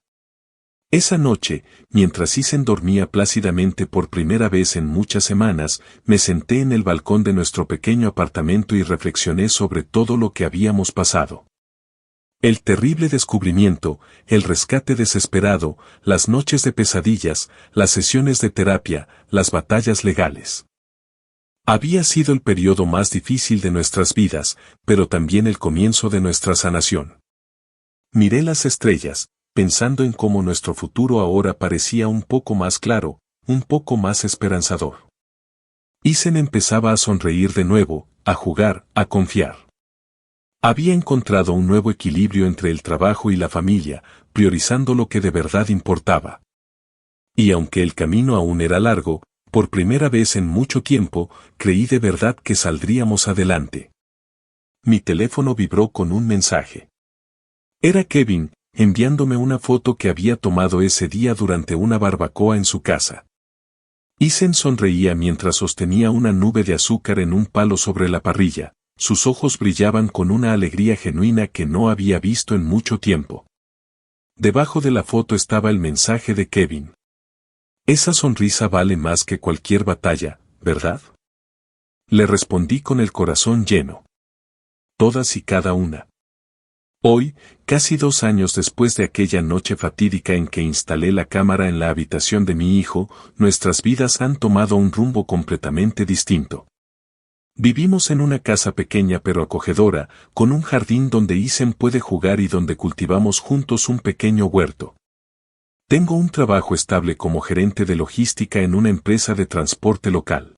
Esa noche, mientras Isen dormía plácidamente por primera vez en muchas semanas, me senté en el balcón de nuestro pequeño apartamento y reflexioné sobre todo lo que habíamos pasado. El terrible descubrimiento, el rescate desesperado, las noches de pesadillas, las sesiones de terapia, las batallas legales. Había sido el periodo más difícil de nuestras vidas, pero también el comienzo de nuestra sanación. Miré las estrellas, pensando en cómo nuestro futuro ahora parecía un poco más claro, un poco más esperanzador. Isen empezaba a sonreír de nuevo, a jugar, a confiar. Había encontrado un nuevo equilibrio entre el trabajo y la familia, priorizando lo que de verdad importaba. Y aunque el camino aún era largo, por primera vez en mucho tiempo, creí de verdad que saldríamos adelante. Mi teléfono vibró con un mensaje. Era Kevin, enviándome una foto que había tomado ese día durante una barbacoa en su casa. Isen sonreía mientras sostenía una nube de azúcar en un palo sobre la parrilla. Sus ojos brillaban con una alegría genuina que no había visto en mucho tiempo. Debajo de la foto estaba el mensaje de Kevin. Esa sonrisa vale más que cualquier batalla, ¿verdad? Le respondí con el corazón lleno. Todas y cada una. Hoy, casi 2 años después de aquella noche fatídica en que instalé la cámara en la habitación de mi hijo, nuestras vidas han tomado un rumbo completamente distinto. Vivimos en una casa pequeña pero acogedora, con un jardín donde Isen puede jugar y donde cultivamos juntos un pequeño huerto. Tengo un trabajo estable como gerente de logística en una empresa de transporte local.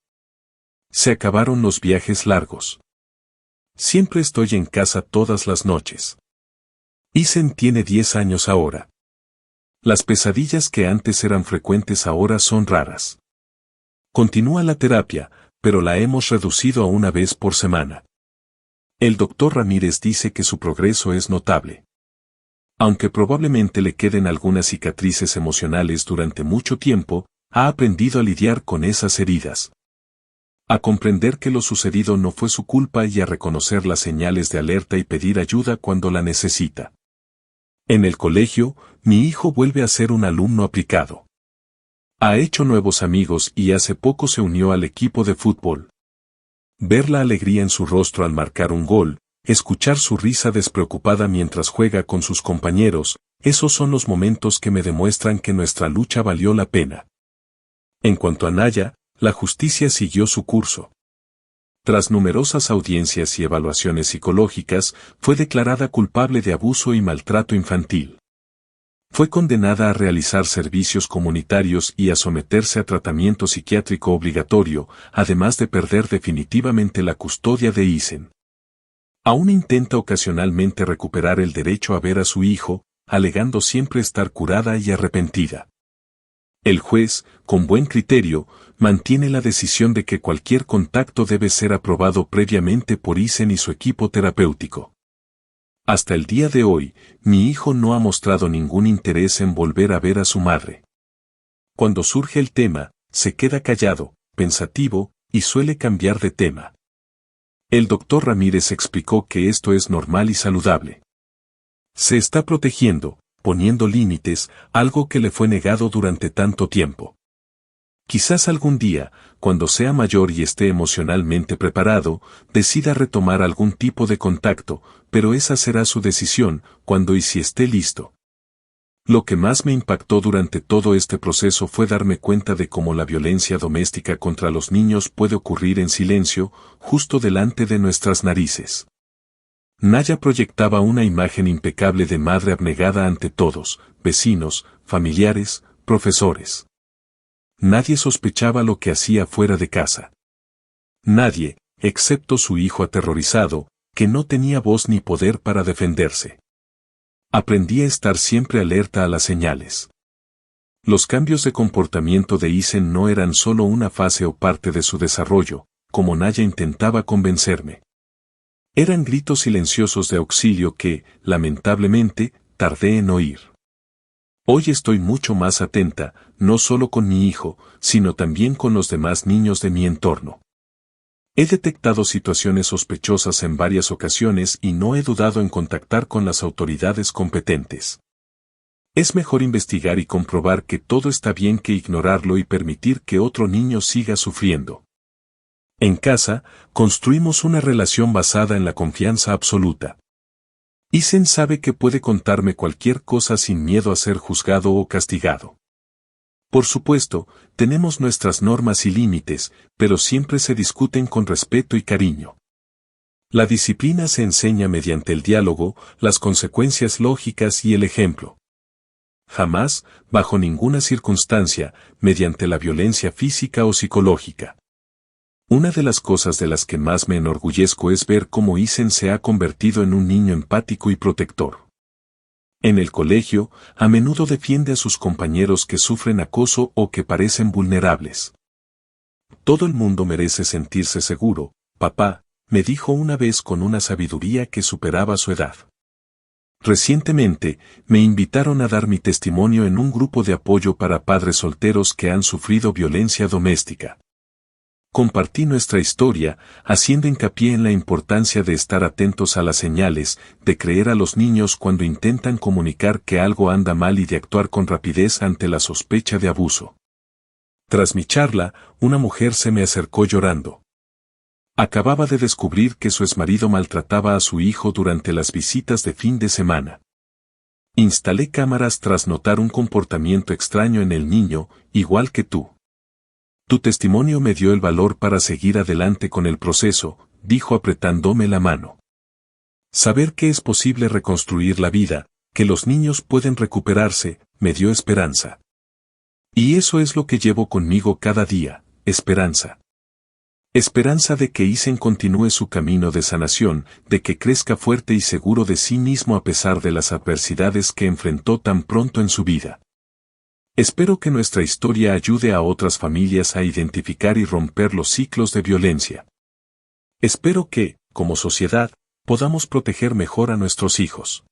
Se acabaron los viajes largos. Siempre estoy en casa todas las noches. Isen tiene 10 años ahora. Las pesadillas que antes eran frecuentes ahora son raras. Continúa la terapia, pero la hemos reducido a una vez por semana. El doctor Ramírez dice que su progreso es notable. Aunque probablemente le queden algunas cicatrices emocionales durante mucho tiempo, ha aprendido a lidiar con esas heridas. A comprender que lo sucedido no fue su culpa y a reconocer las señales de alerta y pedir ayuda cuando la necesita. En el colegio, mi hijo vuelve a ser un alumno aplicado. Ha hecho nuevos amigos y hace poco se unió al equipo de fútbol. Ver la alegría en su rostro al marcar un gol, escuchar su risa despreocupada mientras juega con sus compañeros, esos son los momentos que me demuestran que nuestra lucha valió la pena. En cuanto a Naya, la justicia siguió su curso. Tras numerosas audiencias y evaluaciones psicológicas, fue declarada culpable de abuso y maltrato infantil. Fue condenada a realizar servicios comunitarios y a someterse a tratamiento psiquiátrico obligatorio, además de perder definitivamente la custodia de Isen. Aún intenta ocasionalmente recuperar el derecho a ver a su hijo, alegando siempre estar curada y arrepentida. El juez, con buen criterio, mantiene la decisión de que cualquier contacto debe ser aprobado previamente por Isen y su equipo terapéutico. Hasta el día de hoy, mi hijo no ha mostrado ningún interés en volver a ver a su madre. Cuando surge el tema, se queda callado, pensativo, y suele cambiar de tema. El doctor Ramírez explicó que esto es normal y saludable. Se está protegiendo, poniendo límites, algo que le fue negado durante tanto tiempo. Quizás algún día, cuando sea mayor y esté emocionalmente preparado, decida retomar algún tipo de contacto, pero esa será su decisión, cuando y si esté listo. Lo que más me impactó durante todo este proceso fue darme cuenta de cómo la violencia doméstica contra los niños puede ocurrir en silencio, justo delante de nuestras narices. Naya proyectaba una imagen impecable de madre abnegada ante todos, vecinos, familiares, profesores. Nadie sospechaba lo que hacía fuera de casa. Nadie, excepto su hijo aterrorizado, que no tenía voz ni poder para defenderse. Aprendí a estar siempre alerta a las señales. Los cambios de comportamiento de Isen no eran solo una fase o parte de su desarrollo, como Naya intentaba convencerme. Eran gritos silenciosos de auxilio que, lamentablemente, tardé en oír. Hoy estoy mucho más atenta, no solo con mi hijo, sino también con los demás niños de mi entorno. He detectado situaciones sospechosas en varias ocasiones y no he dudado en contactar con las autoridades competentes. Es mejor investigar y comprobar que todo está bien que ignorarlo y permitir que otro niño siga sufriendo. En casa, construimos una relación basada en la confianza absoluta. Isen sabe que puede contarme cualquier cosa sin miedo a ser juzgado o castigado. Por supuesto, tenemos nuestras normas y límites, pero siempre se discuten con respeto y cariño. La disciplina se enseña mediante el diálogo, las consecuencias lógicas y el ejemplo. Jamás, bajo ninguna circunstancia, mediante la violencia física o psicológica. Una de las cosas de las que más me enorgullezco es ver cómo Isen se ha convertido en un niño empático y protector. En el colegio, a menudo defiende a sus compañeros que sufren acoso o que parecen vulnerables. Todo el mundo merece sentirse seguro, papá, me dijo una vez con una sabiduría que superaba su edad. Recientemente, me invitaron a dar mi testimonio en un grupo de apoyo para padres solteros que han sufrido violencia doméstica. Compartí nuestra historia, haciendo hincapié en la importancia de estar atentos a las señales, de creer a los niños cuando intentan comunicar que algo anda mal y de actuar con rapidez ante la sospecha de abuso. Tras mi charla, una mujer se me acercó llorando. Acababa de descubrir que su exmarido maltrataba a su hijo durante las visitas de fin de semana. Instalé cámaras tras notar un comportamiento extraño en el niño, igual que tú. Tu testimonio me dio el valor para seguir adelante con el proceso, dijo apretándome la mano. Saber que es posible reconstruir la vida, que los niños pueden recuperarse, me dio esperanza. Y eso es lo que llevo conmigo cada día, esperanza. Esperanza de que Isen continúe su camino de sanación, de que crezca fuerte y seguro de sí mismo a pesar de las adversidades que enfrentó tan pronto en su vida. Espero que nuestra historia ayude a otras familias a identificar y romper los ciclos de violencia. Espero que, como sociedad, podamos proteger mejor a nuestros hijos.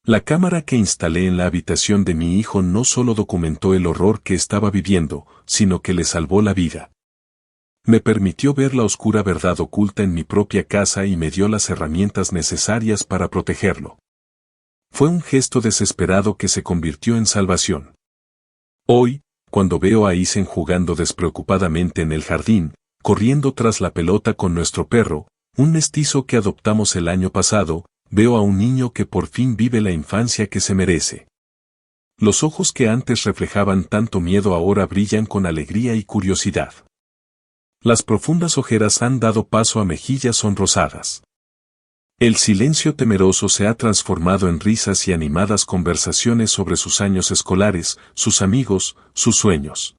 La cámara que instalé en la habitación de mi hijo no solo documentó el horror que estaba viviendo, sino que le salvó la vida. Me permitió ver la oscura verdad oculta en mi propia casa y me dio las herramientas necesarias para protegerlo. Fue un gesto desesperado que se convirtió en salvación. Hoy, cuando veo a Isen jugando despreocupadamente en el jardín, corriendo tras la pelota con nuestro perro, un mestizo que adoptamos el año pasado, veo a un niño que por fin vive la infancia que se merece. Los ojos que antes reflejaban tanto miedo ahora brillan con alegría y curiosidad. Las profundas ojeras han dado paso a mejillas sonrosadas. El silencio temeroso se ha transformado en risas y animadas conversaciones sobre sus años escolares, sus amigos, sus sueños.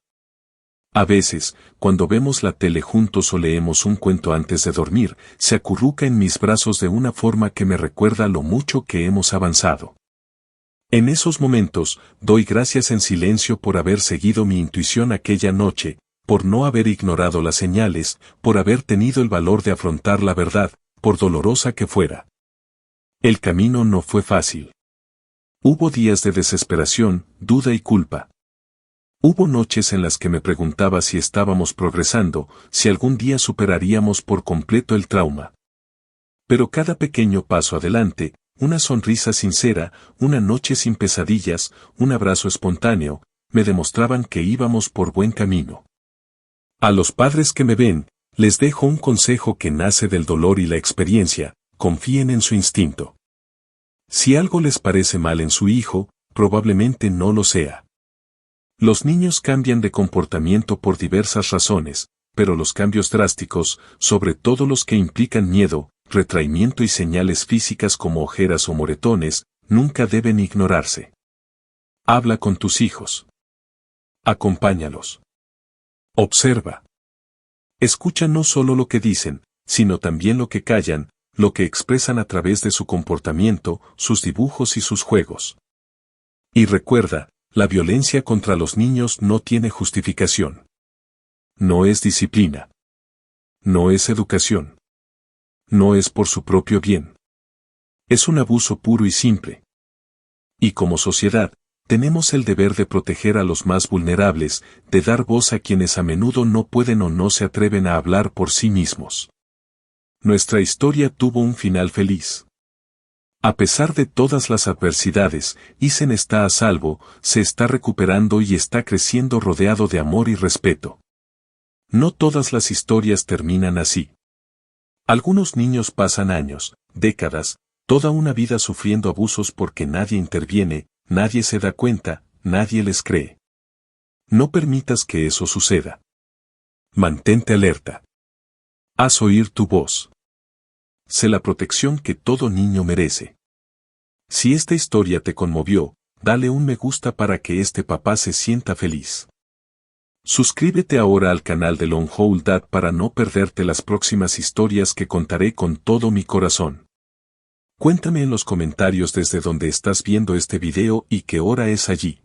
A veces, cuando vemos la tele juntos o leemos un cuento antes de dormir, se acurruca en mis brazos de una forma que me recuerda lo mucho que hemos avanzado. En esos momentos, doy gracias en silencio por haber seguido mi intuición aquella noche, por no haber ignorado las señales, por haber tenido el valor de afrontar la verdad, por dolorosa que fuera. El camino no fue fácil. Hubo días de desesperación, duda y culpa. Hubo noches en las que me preguntaba si estábamos progresando, si algún día superaríamos por completo el trauma. Pero cada pequeño paso adelante, una sonrisa sincera, una noche sin pesadillas, un abrazo espontáneo, me demostraban que íbamos por buen camino. A los padres que me ven, les dejo un consejo que nace del dolor y la experiencia: confíen en su instinto. Si algo les parece mal en su hijo, probablemente no lo sea. Los niños cambian de comportamiento por diversas razones, pero los cambios drásticos, sobre todo los que implican miedo, retraimiento y señales físicas como ojeras o moretones, nunca deben ignorarse. Habla con tus hijos. Acompáñalos. Observa. Escucha no solo lo que dicen, sino también lo que callan, lo que expresan a través de su comportamiento, sus dibujos y sus juegos. Y recuerda, la violencia contra los niños no tiene justificación. No es disciplina. No es educación. No es por su propio bien. Es un abuso puro y simple. Y como sociedad, tenemos el deber de proteger a los más vulnerables, de dar voz a quienes a menudo no pueden o no se atreven a hablar por sí mismos. Nuestra historia tuvo un final feliz. A pesar de todas las adversidades, Isen está a salvo, se está recuperando y está creciendo rodeado de amor y respeto. No todas las historias terminan así. Algunos niños pasan años, décadas, toda una vida sufriendo abusos porque nadie interviene, nadie se da cuenta, nadie les cree. No permitas que eso suceda. Mantente alerta. Haz oír tu voz. Sé la protección que todo niño merece. Si esta historia te conmovió, dale un me gusta para que este papá se sienta feliz. Suscríbete ahora al canal de Long Haul Dad para no perderte las próximas historias que contaré con todo mi corazón. Cuéntame en los comentarios desde donde estás viendo este video y qué hora es allí.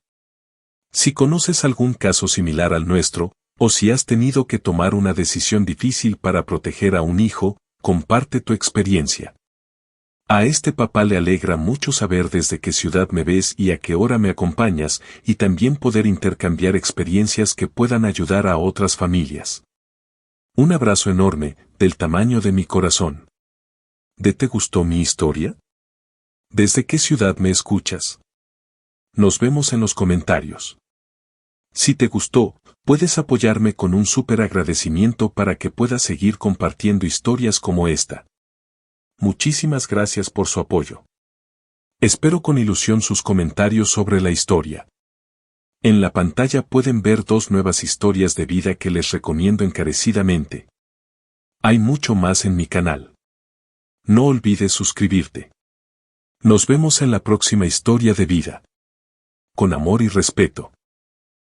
Si conoces algún caso similar al nuestro, o si has tenido que tomar una decisión difícil para proteger a un hijo, comparte tu experiencia. A este papá le alegra mucho saber desde qué ciudad me ves y a qué hora me acompañas, y también poder intercambiar experiencias que puedan ayudar a otras familias. Un abrazo enorme, del tamaño de mi corazón. ¿Te gustó mi historia? ¿Desde qué ciudad me escuchas? Nos vemos en los comentarios. Si te gustó, puedes apoyarme con un súper agradecimiento para que pueda seguir compartiendo historias como esta. Muchísimas gracias por su apoyo. Espero con ilusión sus comentarios sobre la historia. En la pantalla pueden ver 2 nuevas historias de vida que les recomiendo encarecidamente. Hay mucho más en mi canal. No olvides suscribirte. Nos vemos en la próxima historia de vida. Con amor y respeto.